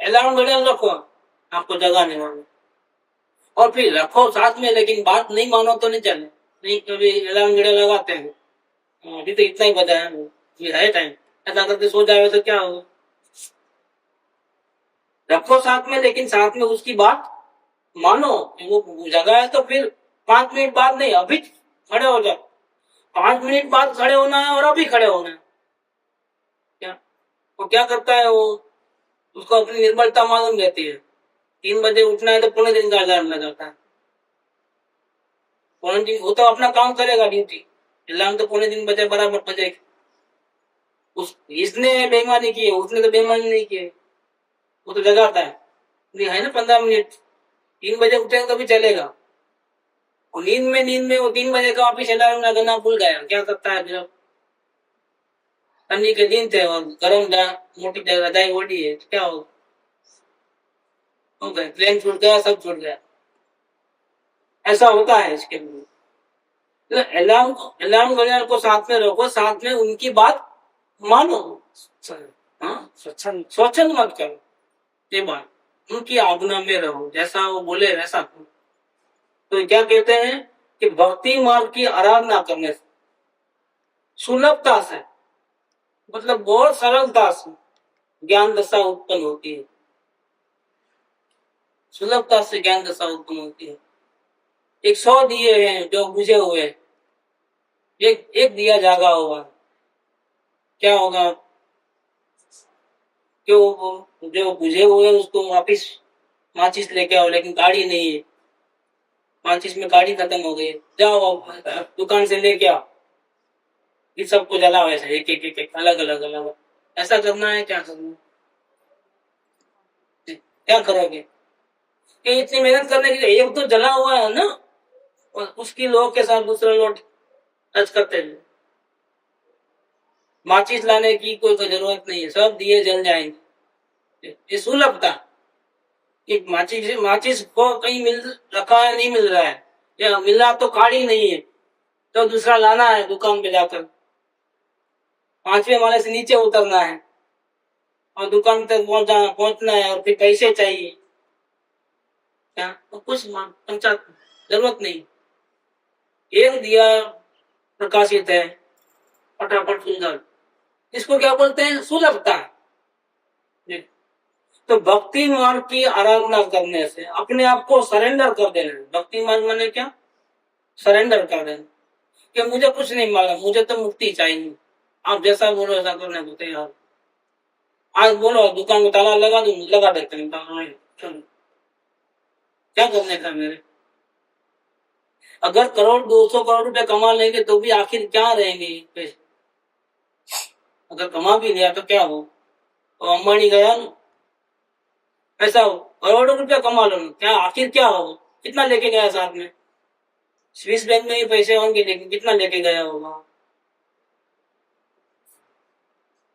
अलार्म घड़ियाल रखो आपको जगाने वाले, और फिर रखो साथ में, लेकिन बात नहीं मानो तो नहीं चले। नहीं, कभी अलार्म घड़ियाल लगाते हैं, अभी तो इतना ही बजा है, ये है टाइम, ऐसा करके सो जाए तो क्या होगा? रखो साथ में, लेकिन साथ में उसकी बात मानो। वो जगह है तो फिर 5 मिनट बाद नहीं, अभी खड़े हो जाओ। 5 मिनट बाद खड़े होना है और अभी खड़े होना है। क्या वो क्या करता है? वो उसको अपनी निर्बलता मालूम रहती है। 3 बजे उठना है तो पौने 3 का अलार्म लगाता है। पौने 3 वो तो अपना काम करेगा, ड्यूटी। अलार्म तो पौने 3 बजे बराबर बजेगी। इसने बेईमानी की है, उसने तो बेईमानी नहीं की है, वो तो जगाता है। नहीं है ना, 15 मिनट 3 बजे उठेगा तो भी चलेगा। और नींद में वो 3 बजे का वापिस अलार्म लगाना भूल गया, क्या करता है फिर? ठंडी के दिन थे और गर्म मोटी रजाई ओढ़ी है, क्या हो गए? प्लेन छूट गया, सब छूट गया। ऐसा होता है इसके लिए। तो अलार्म घड़ियाल को साथ में रखो, साथ में उनकी बात मानो। हाँ, स्वच्छंद मत करो, ये बात उनकी आज्ञा में रहो, जैसा वो बोले वैसा करो। तो क्या कहते हैं कि भक्ति मार्ग की आराधना करने से, सुलभता से, मतलब बहुत सरलता से ज्ञान दशा उत्पन्न होती है। सुलभता से ज्ञान दशा उत्पन्न होती है। 100 दिए हैं जो बुझे हुए, एक दिया जागा होगा, क्या होगा? जो बुझे हुए उसको वापिस माचिस लेके आओ, लेकिन गाड़ी नहीं है, माचिस में गाड़ी खत्म हो गई, जाओ दुकान से लेके आओ, इस सबको जलाओ ऐसे, एक अलग अलग अलग। ऐसा करना है? क्या करना है? क्या करोगे? कि इतनी मेहनत करने के लिए एक तो जला हुआ है ना, और उसकी लोग के साथ दूसरा लोग टच करते हैं। माचिस लाने की कोई जरूरत नहीं है, सब दिए जल जाएंगे। ये सुलभता कि माचिस को कहीं मिल रखा है, नहीं मिल रहा है, या मिला तो काड़ी नहीं है, तो दूसरा लाना है दुकान पे जाकर, 5वें माले से नीचे उतरना है और दुकान तक पहुंचना है, और फिर पैसे चाहिए। क्या? तो कुछ पंचायत जरूरत नहीं, एक दिया प्रकाशित है, फटाफट सुंदर, इसको क्या बोलते हैं? सुलभता। तो भक्ति मार्ग की आराधना करने से अपने आप को सरेंडर कर देना। भक्ति मार्ग मैंने क्या? सरेंडर कर देना कि मुझे कुछ नहीं मालूम, मुझे तो मुक्ति चाहिए, आप जैसा बोलो ऐसा करने को तैयार। आज बोलो दुकान में ताला लगा दूं, लगा देते हैं, चलो क्या करने का मेरे? अगर 100-200 करोड़ रुपए कमा लेंगे तो भी आखिर क्या रहेंगे पैसे? अगर कमा भी लिया तो क्या हो? तो अंबानी गया ना, ऐसा हो, करोड़ों रुपया कमा लो, क्या आखिर क्या होगा? कितना लेके गया साथ में? स्विस बैंक में ही पैसे होंगे, लेकिन कितना लेके गया होगा?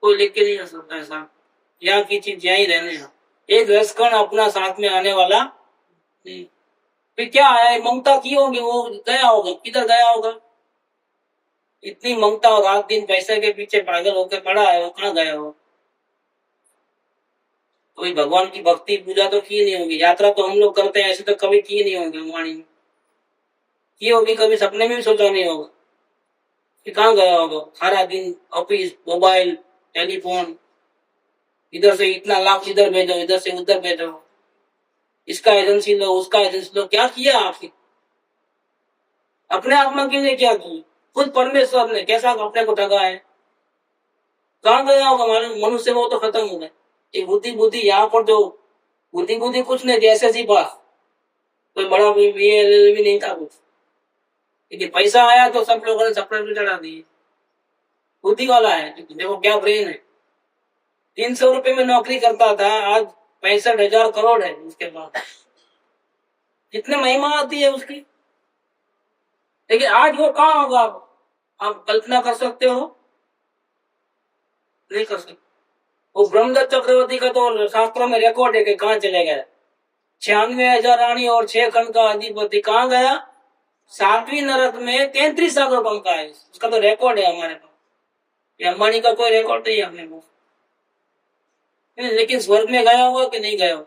कोई लेके नहीं आ सकता ऐसा। यहाँ की चीज यही रहने, एक रसकण अपना साथ में आने वाला नहीं। फिर क्या है? ममता की होगी, वो गया होगा, किधर गया होगा? इतनी ममता और रात दिन पैसे के पीछे पागल होकर पड़ा है, वो कहाँ गया हो? कोई भगवान की भक्ति पूजा तो की नहीं होगी, यात्रा तो हम लोग करते हैं, ऐसे तो कभी की नहीं होगी वाणी में, की होगी कभी सपने में भी सोचा नहीं होगा कि कहाँ गया होगा। सारा दिन ऑफिस, मोबाइल, टेलीफोन, इधर से इतना लाख इधर भेजो, इधर से उधर भेजो, इसका एजेंसी लो, उसका एजेंसी लो, क्या किया आपने? अपने आत्मा के लिए क्या किया? खुद परमेश्वर ने कैसा अपने को ठगा है? कहाँ गया होगा मनुष्य? वो तो खत्म हो गए। ये बुद्धि बुद्धि यहाँ पर जो बुद्धि बुद्धि कुछ नहीं, जैसे सी बात, कोई बड़ा भी नहीं था कुछ, क्योंकि पैसा आया तो सब लोगों ने सपने में चढ़ा दिए। बुद्धि वाला है, देखो क्या ब्रेन है। 300 रुपए में नौकरी करता था, आज 65,000 करोड़ है उसके पास। कितने महिमा आती है उसकी। लेकिन आज वो कहाँ होगा? आप कल्पना कर सकते हो? नहीं कर सकते। वो ब्रह्मदत्त चक्रवर्ती का तो शास्त्रों में रिकॉर्ड है कि कहाँ चले गए। 96,000 रानी और 6 खंड का अधिपति कहाँ गया? 7वीं नरक में 33 सागर पंखा है, उसका तो रिकॉर्ड है हमारे पास। ये अंबानी का कोई रिकॉर्ड नहीं है अपने पास। लेकिन स्वर्ग में गया हुआ कि नहीं गया हुआ?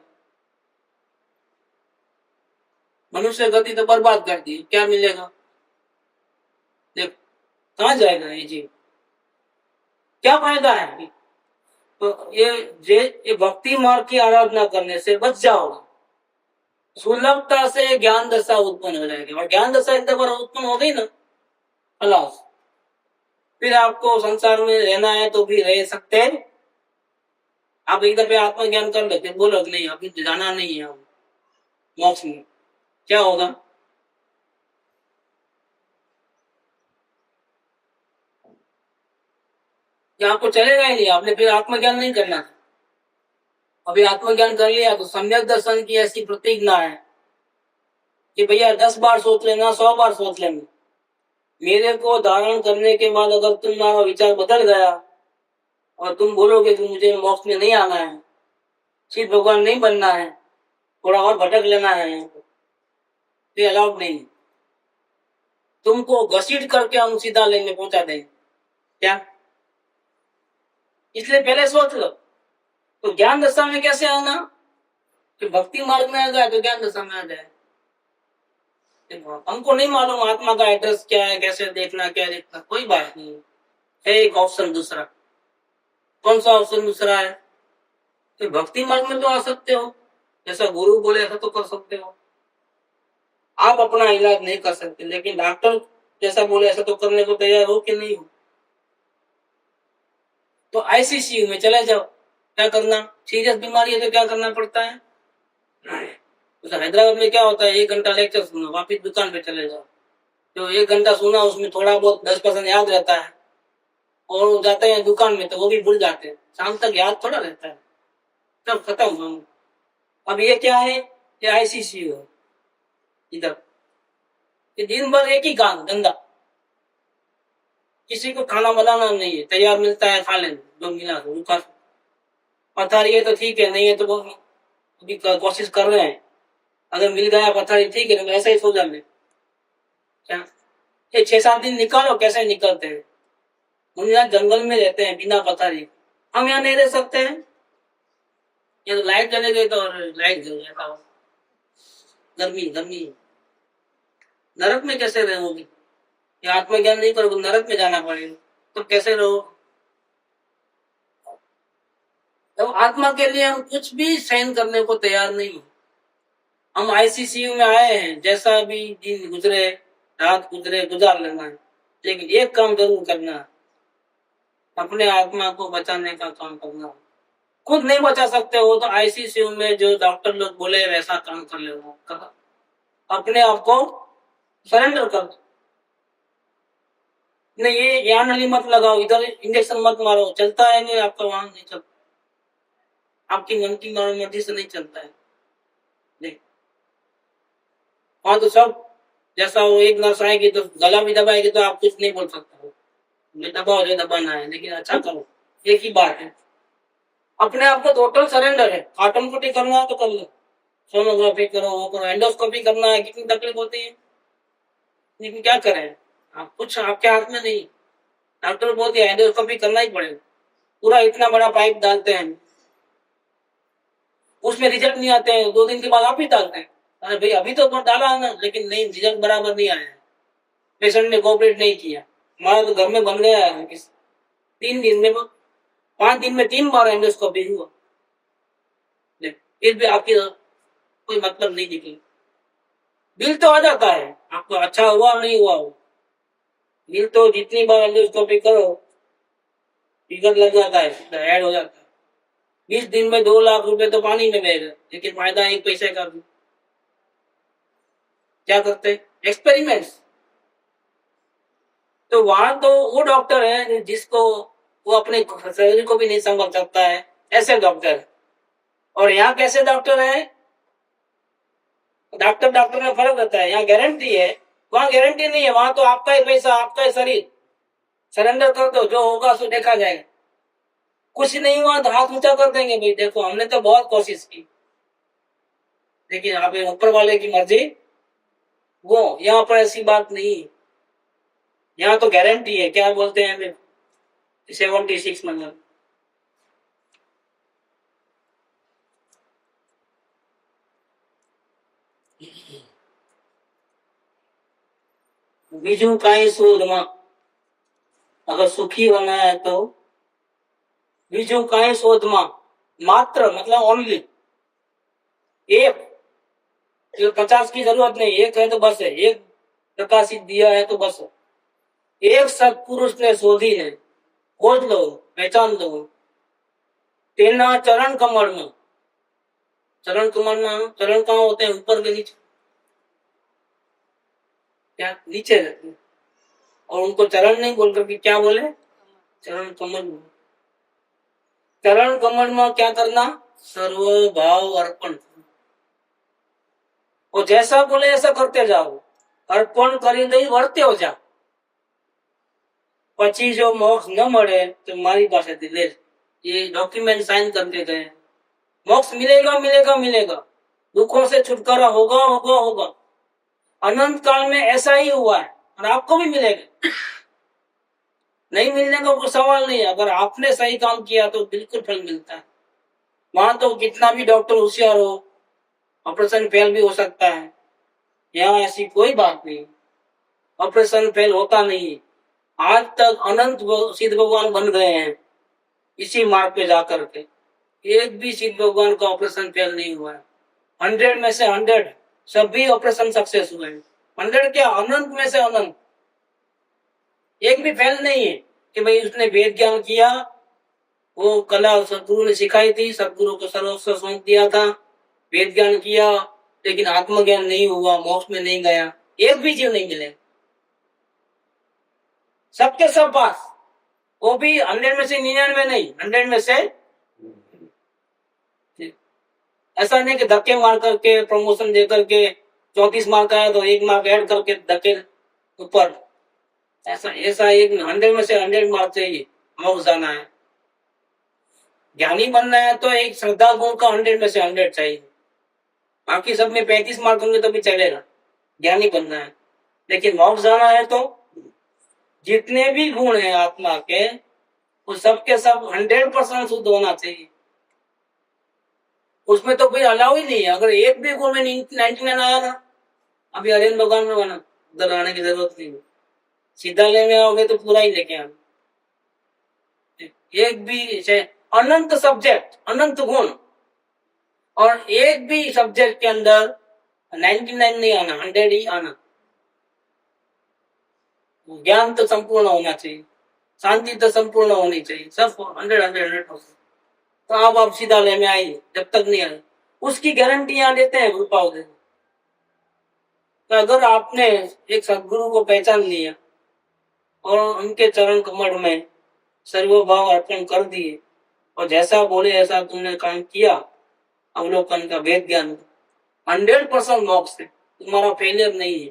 मनुष्य गति तो बर्बाद कर दी, क्या मिलेगा? देख कहाँ जाएगा ये जीव, क्या फायदा है? तो ये भक्ति मार्ग की आराधना करने से बच जाओ। सुलभता से ज्ञान दशा उत्पन्न हो जाएगी, और ज्ञान दशा एक बार उत्पन्न हो गई ना, खलास, फिर आपको संसार में रहना है तो भी रह सकते हैं। आप एक दफे आत्मज्ञान कर लेते, बोलो नहीं अभी जाना नहीं है हम मोक्ष में, क्या होगा? क्या आपको चलेगा ही नहीं, आपने फिर आत्मज्ञान नहीं करना। अभी आत्मज्ञान कर लिया तो सम्यक दर्शन की ऐसी प्रतिज्ञा है कि भैया 10 बार सोच लेना, 100 बार सोच लेना, मेरे को धारण करने के बाद अगर तुम्हारा विचार बदल गया और तुम बोलोगे कि मुझे मोक्ष में नहीं आना है, शिव भगवान नहीं बनना है, थोड़ा और भटक लेना है, तो अलाउड नहीं। तुमको घसीट करके हम सीधा लेने पहुंचा देंगे क्या? इसलिए पहले सोच लो। तो ज्ञान दशा में कैसे आना? कि भक्ति मार्ग में आ जाए तो ज्ञान दशा में आ जाए। हमको नहीं मालूम आत्मा का एड्रेस क्या है, कैसे देखना, क्या देखना, कोई बात नहीं है। एक ऑप्शन दूसरा, कौन सा ऑप्शन दूसरा है? तो भक्ति मार्ग में तो आ सकते हो, जैसा गुरु बोले ऐसा तो कर सकते हो। आप अपना इलाज नहीं कर सकते, लेकिन डॉक्टर जैसा बोले ऐसा तो करने को तैयार हो कि नहीं हो? तो आईसीसीयू में चले जाओ, क्या करना? सीरियस बीमारी है तो क्या करना पड़ता है? तो हैदराबाद में क्या होता है, 1 घंटा लेक्चर सुनो, वापिस दुकान पे चले जाओ। जो 1 घंटा सुना उसमें थोड़ा बहुत 10% याद रहता है, और जाते हैं दुकान में तो वो भी भूल जाते हैं, शाम तक याद थोड़ा रहता है, सब खत्म हुआ। अब ये क्या है? ये आईसीसीयू है इधर। ये दिन भर एक ही काम धंधा, किसी को खाना बनाना नहीं है, तैयार मिलता है खा लें, जो मिला तो पथारी है तो ठीक है, नहीं है तो वो अभी कोशिश कर रहे हैं, अगर मिल गया पथारी ठीक है, तो ऐसा ही सो जाए। क्या ये 6-7 दिन निकालो, कैसे निकलते हैं? हम यहाँ जंगल में रहते हैं बिना पथारी, हम यहाँ नहीं रह सकते हैं। ये तो लाइट चले गई तो लाइट जल गया, गर्मी गर्मी, नरक में कैसे रहोगी? ये आत्मज्ञान नहीं करोगे नरक में जाना पड़ेगा, तो कैसे रहो? तो आत्मा के लिए हम कुछ भी सहन करने को तैयार नहीं। हम आईसीसीयू में आए हैं, जैसा भी दिन गुजरे, रात गुजरे, गुजार लेना है, लेकिन एक काम जरूर करना है, अपने आत्मा को बचाने का काम करना। खुद नहीं बचा सकते हो तो आईसीसीयू में जो डॉक्टर लोग बोले वैसा काम कर लेना, अपने आप को सरेंडर कर दो। नहीं ये यहाँ नली मत लगाओ, इधर इंजेक्शन मत मारो, चलता है नहीं आपका, वहां नहीं चलता, आपकी मन की मर्जी से नहीं चलता है। देख वहां तो सब जैसा वो एक नर्स आएगी तो गला भी दबाएगी तो आप कुछ नहीं बोल सकते हो, दबाओ जो दबाना है, लेकिन अच्छा करो, एक ही बात है। अपने आप को टोटल सरेंडर है, आटम पुटी करना है तो कर लो, सोनोग्राफी करो, वो करो, एंडोस्कोपी करना है, कितनी तकलीफ होती है, लेकिन क्या करें, आप कुछ आपके हाथ में नहीं। डॉक्टर बोलते हैं एंडोस्कोपी करना ही पड़ेगा, पूरा इतना बड़ा पाइप डालते हैं, उसमें रिजल्ट नहीं आते हैं, 2 दिन के बाद आप ही डालते हैं, अरे भाई अभी तो डाला है ना, लेकिन नहीं, रिजल्ट बराबर नहीं आया, पेशेंट ने कोऑपरेट नहीं किया, हमारा तो घर में बन गया है 3 दिन में, 5 दिन में 3 बार एंडोस्कोपी हुआ, फिर भी आपकी कोई मतलब नहीं दिखे। बिल तो आ जाता है, आपको अच्छा हुआ नहीं हुआ हो, बिल तो जितनी बार एंडोस्कोपी करो फिगर लग जाता है, ऐड हो जाता है। 20 दिन में 2 लाख रुपए तो पानी में बह गए, लेकिन फायदा 1 पैसे का भी। क्या करते एक्सपेरिमेंट्स। तो वहां तो वो डॉक्टर है जिसको वो अपने शरीर को भी नहीं संभाल सकता है, ऐसे डॉक्टर। और यहाँ कैसे डॉक्टर है, डॉक्टर डॉक्टर में फर्क रहता है। यहाँ गारंटी है, वहां गारंटी नहीं है। वहां तो आपका ही पैसा, आपका ही शरीर, सरेंडर कर दो, जो होगा सो देखा जाएगा। कुछ नहीं हुआ तो हाथ ऊंचा कर देंगे, भाई देखो हमने तो बहुत कोशिश की, लेकिन आप ऊपर वाले की मर्जी। वो यहाँ पर ऐसी बात नहीं, यहाँ तो गारंटी है। क्या बोलते हैं हमें 76 मतलब। बीजू काई शोधमा, अगर सुखी होना है तो बीजू काई शोधमा, मात्र मतलब ओनली एक, 50 की जरूरत नहीं, एक है तो बस है, एक प्रकाशित दिया है तो बस है। एक सत्पुरुष ने शोधी है, खोज लो, पहचान लो। तेना चरण कमल में, चरण कमल में चरण कहाँ होते हैं, ऊपर के नीचे, क्या नीचे रहते हैं। और उनको चरण नहीं बोल करके क्या बोले, चरण कमल। चरण कमल में क्या करना, सर्व भाव अर्पण। और जैसा बोले ऐसा करते जाओ, अर्पण કરી દઈ વર્તે हो जा। પછી જો મોક્ષ ન મળે તો મારી પાસેથી ले, ये डॉक्यूमेंट साइन करके गए। मोक्ष मिलेगा मिलेगा मिलेगा, दुखों से छुटकारा होगा होगा होगा। अनंत काल में ऐसा ही हुआ है और आपको भी मिलेगा। नहीं मिलने का कोई सवाल नहीं है, अगर आपने सही काम किया तो बिल्कुल फल मिलता है। वहां तो कितना भी डॉक्टर होशियार हो, ऑपरेशन फेल भी हो सकता है। यहाँ ऐसी कोई बात नहीं, ऑपरेशन फेल होता नहीं। आज तक अनंत सिद्ध भगवान बन गए हैं इसी मार्ग पे जाकर के, एक भी सिद्ध भगवान का ऑपरेशन फेल नहीं हुआ है। 100 में से 100 सभी ऑपरेशन सक्सेस हुए हैं। 100 क्या, अनंत में से अनंत, एक भी फेल नहीं है कि भाई उसने वेद ज्ञान किया, वो कला सदगुरु ने सिखाई थी, सदगुरु को सर्वस्व सौंप दिया था, वेद ज्ञान किया, लेकिन आत्मज्ञान नहीं हुआ, मोक्ष में नहीं गया, एक भी जीव नहीं मिले। सबके सब पास, वो भी 100 में से 99 नहीं, 100 में से। ऐसा नहीं कि धक्के मार करके प्रमोशन दे करके 34 मार्क आया तो 1 मार्क ऐड करके धक्के ऊपर, ऐसा ऐसा एक 100 में से 100 मार्क चाहिए, मोक्ष जाना है। ज्ञानी बनना है तो एक श्रद्धा गुण का 100 में से 100 चाहिए। बाकी सब में 35 मार्क होंगे तो भी चलेगा, ज्ञानी बनना है। लेकिन मोक्ष जाना है तो जितने भी गुण हैं आत्मा के, वो सबके सब 100% शुद्ध होना चाहिए। उसमें तो कोई अलाउ ही नहीं है। अगर एक भी गुण में 99 आया ना, अभी हरिन भगवान में बना, उधर आने की जरूरत नहीं है, सीधा लेने आओगे तो पूरा ही लेके आना। एक भी अनंत सब्जेक्ट, अनंत गुण, और एक भी सब्जेक्ट के अंदर 99 नहीं आना, 100 ही आना। ज्ञान तो संपूर्ण होना चाहिए, शांति तो संपूर्ण होनी चाहिए, सब 100 तो आप सीधा ले में आइए। जब तक नहीं आए उसकी गारंटी यहाँ देते हैं गुरुपाल देते। तो अगर आपने एक सदगुरु को पहचान लिया और उनके चरण कमल में सर्वभाव अर्पण कर दिए और जैसा बोले ऐसा तुमने काम किया, अवलोकन का वेद ज्ञान 100% मोक्ष है, तुम्हारा फेलियर नहीं है।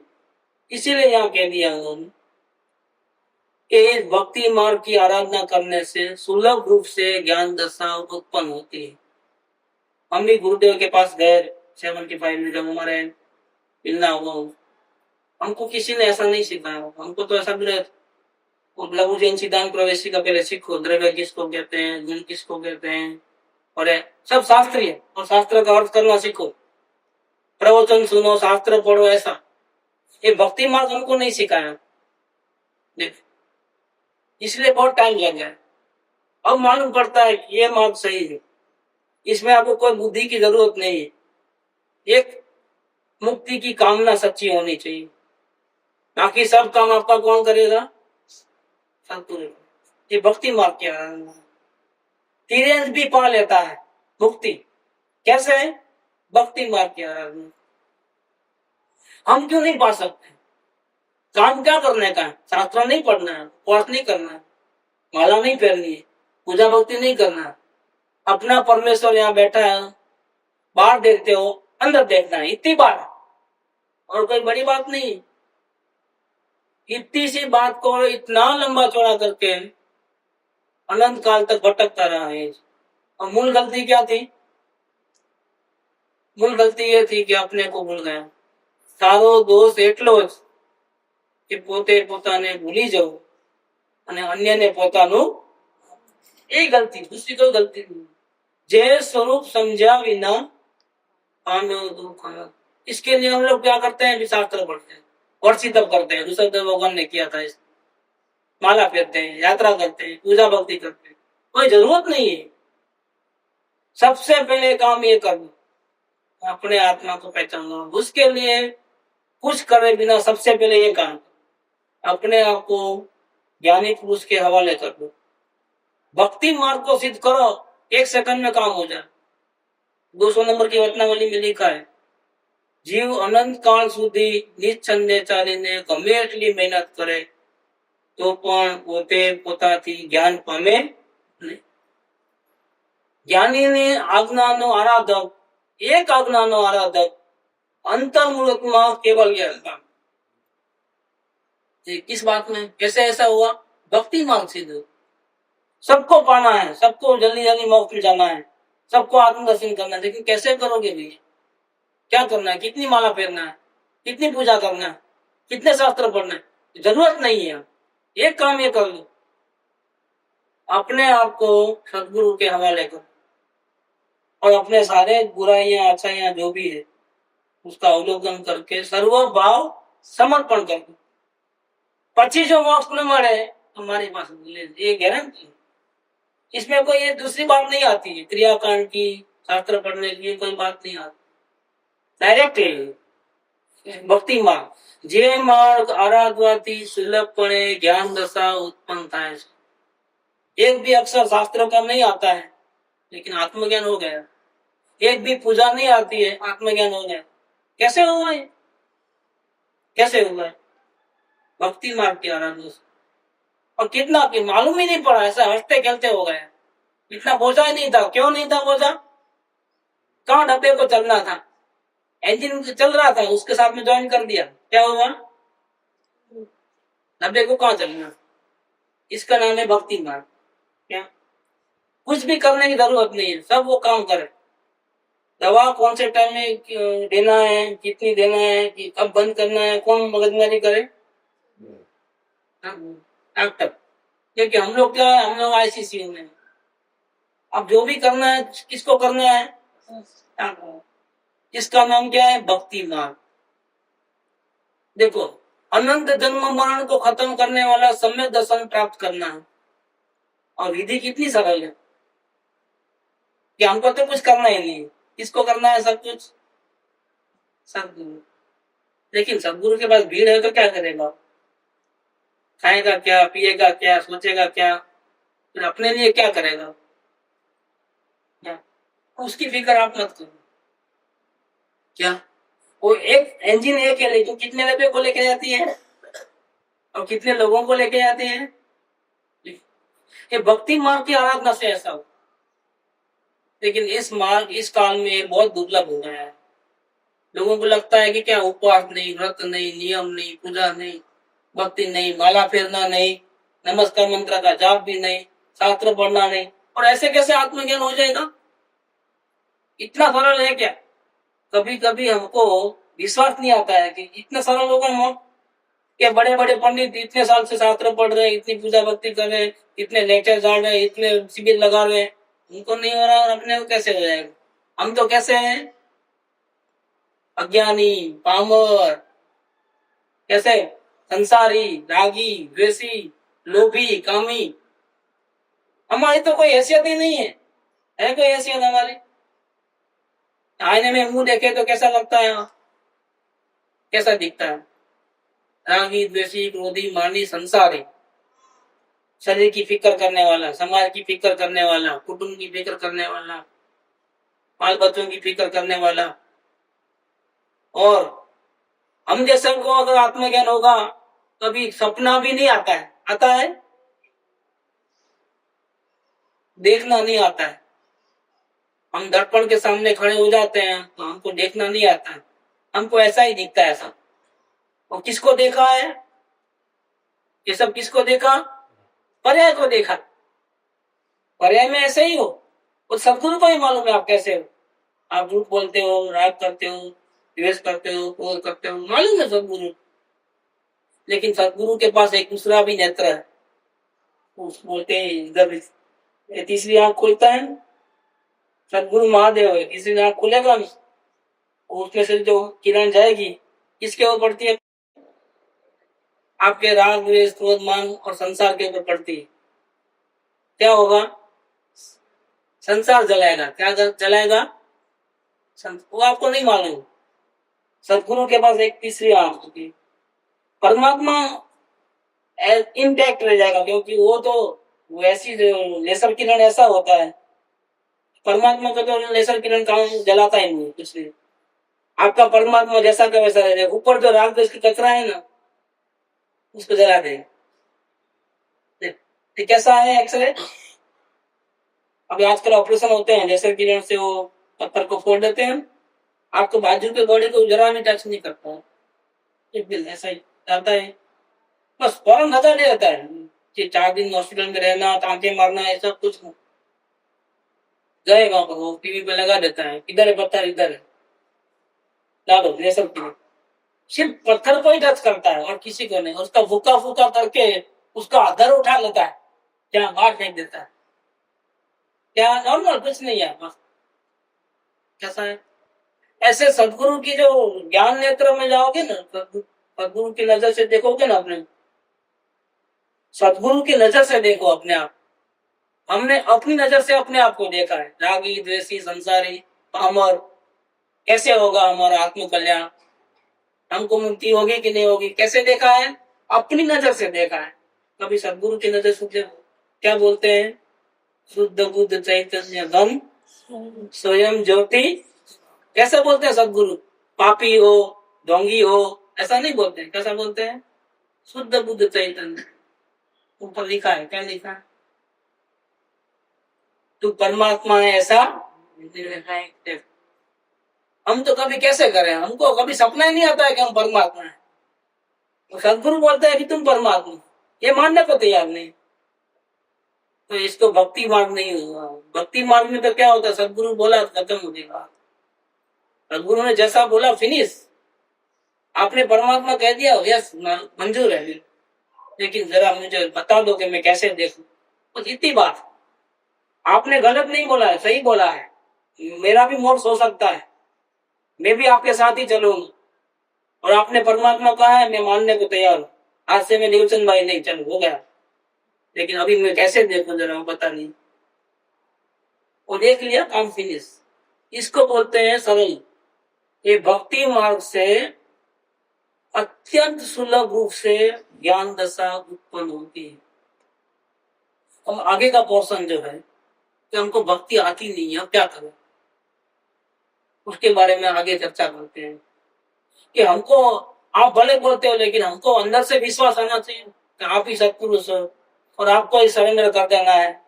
इसीलिए यहाँ कह दिया उन्होंने कि भक्ति मार्ग की आराधना करने से सुलभ रूप से ज्ञान दशा उत्पन्न होती है। हम भी गुरुदेव के पास गए 75 में, जब हमारे मिलना हुआ, हमको किसी ने ऐसा नहीं सिखाया। हमको तो ऐसा भी लघु जैन सिद्धांत प्रवेशी का पहले सीखो, द्रव्य किसको कहते हैं, गुण किसको कहते हैं, और सब शास्त्रीय, और शास्त्र का अर्थ करना सीखो, प्रवचन सुनो, शास्त्र पढ़ो, ऐसा। ये भक्ति मार्ग हमको नहीं सिखाया, इसलिए बहुत टाइम लग गया। अब मालूम पड़ता है कि ये मार्ग सही है, इसमें आपको कोई बुद्धि की जरूरत नहीं है, एक मुक्ति की कामना सच्ची होनी चाहिए। बाकी सब काम आपका कौन करेगा? सतगुरु। ये भक्ति मार्ग के तिरंज भी पा लेता है मुक्ति। कैसे? भक्ति मार्ग के हम क्यों नहीं पा सकते? काम क्या करने का है? शास्त्र नहीं पढ़ना है, पाठ नहीं करना है, माला नहीं पहननी है, पूजा भक्ति नहीं करना है, अपना परमेश्वर यहाँ बैठा है, बाहर देखते हो, अंदर देखना है, इतनी बात, और कोई बड़ी बात नहीं। इतनी सी बात को इतना लंबा चौड़ा करके अनंत काल तक भटकता रहा है। और मूल गलती क्या थी? मूल गलती ये थी कि अपने को भूल गया। सारो दोष એટલો જ કે પોતે પોતાને ભૂલી જવું અને અન્યને પોતાનું, એ ગલતી, दूसरी कोई गलती नहीं। जे स्वरूप समझा बिना पाम्यो दुख। इसके लिए हम लोग क्या करते हैं? शास्त्र पढ़ते हैं, वर्षी तब करते हैं, दूसरा तो भगवान ने किया था। इस माला फेरते हैं, यात्रा करते हैं, पूजा भक्ति करते हैं, कोई जरूरत नहीं है। सबसे पहले काम ये करना, अपने आत्मा को पहचानना। उसके लिए कुछ करे बिना सबसे पहले ये काम, अपने आप को ज्ञानी पुरुष के हवाले कर दो। भक्ति मार्ग को सिद्ध करो, 1 सेकंड में काम हो जाए। 200 नंबर की वचनावली में लिखा है, जीव अनंत काल सुधी निश्चंदे चालीने गमे એટલી મહેનત કરે તો પણ પોતે પોતાથી જ્ઞાન પામે નહીં। જ્ઞાનીની આજ્ઞાનો આરાધક, એક આજ્ઞાનો આરાધક अंतर्मुहूर्त केवल ज्ञान पाम। किस बात में? कैसे ऐसा हुआ? भक्ति मार्ग सिद्ध। सबको पाना है, सबको जल्दी जल्दी मोक्ष में जाना है, सबको आत्मदर्शन करना है, लेकिन कैसे करोगे भैया? क्या करना है? कितनी माला फेरना है? कितनी पूजा करना है? कितने शास्त्र पढ़ना है? जरूरत नहीं है। एक काम ये कर लो, अपने आप को सदगुरु के हवाले करो और अपने सारे बुराइयां अच्छाइयां जो भी है उसका अवलोकन करके सर्व भाव समर्पण कर दो। પછી जो मोक्ष न મળે हमारे पास ये गारंटी। इसमें कोई ये दूसरी बात नहीं आती है, क्रियाकांड की, शास्त्र पढ़ने की कोई बात नहीं आती, डायरेक्ट है भक्ति मार्ग। जे मार्ग आराधवाથી સુલભપણે ज्ञान दशा उत्पन्न થાય છે। एक भी अक्षर शास्त्र का नहीं आता है लेकिन आत्मज्ञान हो गया। एक भी पूजा नहीं आती है, आत्मज्ञान हो गया। कैसे हुआ है? कैसे हुआ है? भक्ति मार्ग की आराधना। और कितना कि मालूम ही नहीं पड़ा, ऐसा हंसते खेलते हो गया। इतना बोझा ही नहीं था। क्यों नहीं था बोझा? कहाँ डब्बे को चलना था, इंजन चल रहा था, उसके साथ में ज्वाइन कर दिया, क्या हुआ? डब्बे को कहाँ चलना। इसका नाम है भक्ति मार्ग। क्या कुछ भी करने की जरूरत नहीं है, सब वो काम करे। दवा कौन से टाइम में देना है, कितनी देना है, कि कब बंद करना है, कौन मगजमारी करे? डॉक्टर। क्योंकि हम लोग क्या है, हम लोग आईसीसीयू में। अब जो भी करना है किसको करना है? इसका नाम क्या है? भक्ति मार्ग। देखो, अनंत जन्म मरण को खत्म करने वाला सम्यक दर्शन प्राप्त करना है। और विधि कितनी सरल है कि हमको तो कुछ करना ही नहीं, किसको करना है सब कुछ? सदगुरु। लेकिन सदगुरु के पास भीड़ है तो क्या करेगा? खाएगा क्या, पिएगा क्या, सोचेगा क्या, फिर अपने लिए क्या करेगा? उसकी फिक्र आप मत करो। क्या वो एक इंजन एक है, लेकिन कितने डब्बे को लेके जाती है और कितने लोगों को लेके जाते हैं? ये भक्ति मार्ग की आराधना से ऐसा हो। लेकिन इस मार्ग, इस काल में बहुत दुर्लभ हो गया है। लोगों को लगता है कि क्या उपवास नहीं, व्रत नहीं, नियम नहीं, पूजा नहीं, भक्ति नहीं, माला फेरना नहीं, नमस्कार मंत्र का जाप भी नहीं, शास्त्र पढ़ना नहीं, और ऐसे कैसे आत्मज्ञान हो जाएगा? इतना सरल है क्या? कभी कभी हमको विश्वास नहीं आता है कि इतना सरल होगा। हम क्या बड़े बड़े पंडित इतने साल से शास्त्र पढ़ रहे हैं, इतनी पूजा भक्ति कर रहे हैं, इतने लेक्चर डाल रहे हैं, इतने शिविर लगा रहे हैं, उनको नहीं हो रहा और अपने को कैसे हो जाएगा? हम तो कैसे हैं? अज्ञानी, पामर, कैसे? संसारी, रागी, द्वेषी, लोभी, कामी। हमारी तो कोई हैसियत ही नहीं है। है कोई हैसियत हमारी? आईने में मुंह देखे तो कैसा लगता है, कैसा दिखता है? रागी द्वेषी क्रोधी मानी संसारी, शरीर की फिक्र करने वाला, समाज की फिक्र करने वाला, कुटुंब की फिक्र करने वाला, बाल बच्चों की फिक्र करने वाला। और हम जैसे को अगर आत्मज्ञान होगा, कभी सपना भी नहीं आता है, आता है? देखना नहीं आता है। हम दर्पण के सामने खड़े हो जाते हैं तो हमको देखना नहीं आता है, हमको ऐसा ही दिखता है सब। और किसको देखा है ये सब? किसको देखा? पर्याय को देखा। पर्याय में ऐसे ही हो, वो सदगुरु को ही मालूम है आप कैसे हो। आप झूठ बोलते हो, राग करते हो, द्वेष करते हो, क्रोध करते हो, मालूम है सदगुरु। लेकिन सदगुरु के पास एक दूसरा भी नेत्र है, बोलते हैं इधर तीसरी आंख खोलता है। सदगुरु महादेव है, तीसरी आंख खुलेगा नहीं, उसमें से जो किरण जाएगी किसके ऊपर पड़ती है? आपके राग द्वेष क्रोध मान और संसार के ऊपर पड़ती है। क्या होगा? संसार जलाएगा। क्या जलाएगा? वो आपको नहीं मालूम। सदगुरु के पास एक तीसरी आंख होती, परमात्मा इंटैक्ट रह जाएगा, क्योंकि वो तो वैसी लेसर किरण ऐसा होता है। परमात्मा का तो लेसर किरण काम जलाता ही नहीं कुछ नहीं। आपका परमात्मा जैसा का वैसा रह जाएगा। ऊपर जो राग द्वेष की कचरा है ना, उसको जला देगा। कैसा है एक्सरे? अभी आजकल ऑपरेशन होते हैं, लेसर किरण से वो पत्थर को फोड़ देते हैं, आपको बाजू के बॉडी को जरा भी टच नहीं करता है, बिल्कुल ऐसा ही जाता है। बस फौरन नजर नहीं रहता है कि 4 दिन हॉस्पिटल में रहना, टांके मारना, ऐसा कुछ नहीं। जाएगा वो टीवी पे लगा देता है, इधर है पत्थर, इधर है, ला दो लेसर किरण। सिर्फ पत्थर को ही टच करता है और किसी को नहीं। उसका फूका फूका करके उसका आधार उठा लेता है, क्या बाहर फेंक देता है। क्या नॉर्मल कुछ नहीं है, बस कैसा है। ऐसे सदगुरु की जो ज्ञान नेत्र में जाओगे ना, सदगुरु की नजर से देखोगे ना, अपने सदगुरु की नजर से देखो अपने आप। हमने अपनी नजर से अपने आप को देखा है, रागी द्वेषी संसारी पामर। कैसे होगा हमारा आत्म कल्याण? हमको मुक्ति होगी कि नहीं होगी? कैसे देखा है? अपनी नजर से देखा है। कभी सदगुरु की नजर से क्या बोलते हैं? शुद्ध बुद्ध चैतन्य धन स्वयं ज्योति। कैसे बोलते हैं सदगुरु? पापी हो, ढोंगी हो, ऐसा नहीं बोलते हैं। कैसा बोलते हैं? शुद्ध बुद्ध चैतन्य। ऊपर लिखा है, क्या लिखा है? तू परमात्मा है, ऐसा हम तो कभी कैसे करें? हमको कभी सपना ही नहीं आता है कि हम परमात्मा है। तो सदगुरु बोलता है कि तुम परमात्मा, ये मानने को तैयार नहीं। तो इसको भक्ति मार्ग नहीं हुआ। भक्ति मार्ग में तो क्या होता है? सदगुरु बोला खत्म हो जाएगा। सदगुरु ने जैसा बोला फिनिश। आपने परमात्मा कह दिया, यस मंजूर है, लेकिन जरा मुझे बता दो कि मैं कैसे देखूं। बस इतनी बात। आपने गलत नहीं बोला है, सही बोला है। मेरा भी मोक्ष हो सकता है, मैं भी आपके साथ ही चलूंगा। और आपने परमात्मा कहा है, मैं मानने को तैयार हूँ। आज से मैं निवचन भाई नहीं, चल हो गया। लेकिन अभी मैं कैसे देखूं जरा पता नहीं। वो देख लिया, काम फिनिश। इसको बोलते हैं सरल। ये भक्ति मार्ग से अत्यंत सुलभ रूप से ज्ञान दशा उत्पन्न होती है। और आगे का पोर्शन जो है कि हमको भक्ति आती नहीं है, क्या करें, उसके बारे में आगे चर्चा करते हैं। कि हमको, आप भले बोलते हो, लेकिन हमको अंदर से विश्वास आना चाहिए कि आप ही सत्पुरुष हो और आपको ही सरेंडर कर देना है।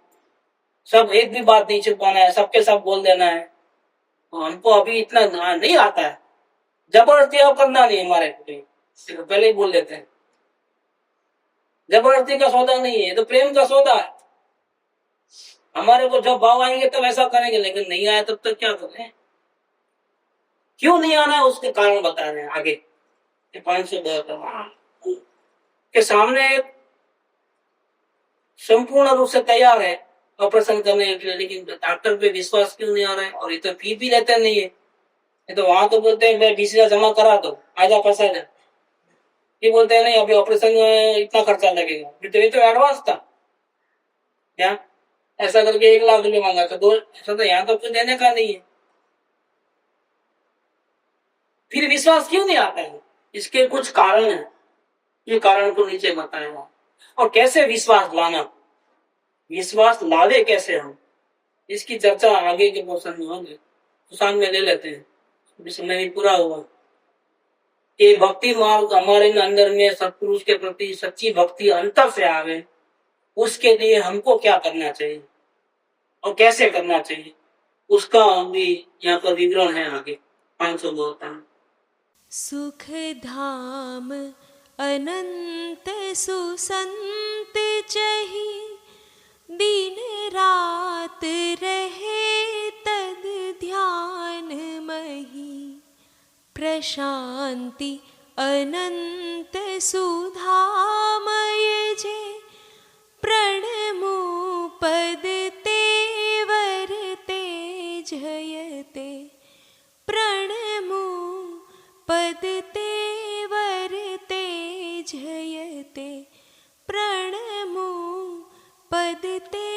सब एक भी बात नहीं छुपाना है, सबके सब बोल देना है। तो हमको अभी इतना नहीं आता है। जबरदस्ती अब करना नहीं हमारे को, पहले ही बोल देते हैं। जबरदस्ती का सौदा नहीं है, तो प्रेम का सौदा है। हमारे को जब भाव आएंगे तब ऐसा करेंगे, लेकिन नहीं आया तब तक क्या करें? क्यों नहीं आना है उसके कारण बता रहे हैं आगे। 502 के सामने संपूर्ण रूप से तैयार है ऑपरेशन करने के लिए, लेकिन डॉक्टर पे विश्वास क्यों नहीं आ रहा है? और ये तो फी भी लेते नहीं है। ये तो वहां तो बोलते हैं बीसी जमा करा दो, आजा पैसा जा। ये बोलते हैं नहीं, अभी ऑपरेशन में इतना खर्चा लगेगा। ये तो एडवांस था क्या? ऐसा करके 1 लाख रुपए मांगा, तो 2, ऐसा तो यहाँ तो कुछ देने का नहीं है। फिर विश्वास क्यों नहीं आता है? इसके कुछ कारण है, ये कारण को नीचे बताया। और कैसे विश्वास लाना, विश्वास लावे कैसे हम, इसकी चर्चा आगे के पोर्शन में होगी, तो साथ में ले लेते हैं, अभी समय भी पूरा हुआ। ये भक्ति मार्ग हमारे अंदर में सत्पुरुष के प्रति सच्ची भक्ति अंतर से आवे, उसके लिए हमको क्या करना चाहिए और कैसे करना चाहिए, उसका भी यहाँ पर विवरण है आगे 552। सुख धाम अनंत सुसंत चही, दिन रात रहे तद ध्यान मही। प्रशांति अनंत सुधामय जे, प्रणमु पद तेवर तेजयते। प्रणमु पद तेवर तेजयते। प्रणमु पद ते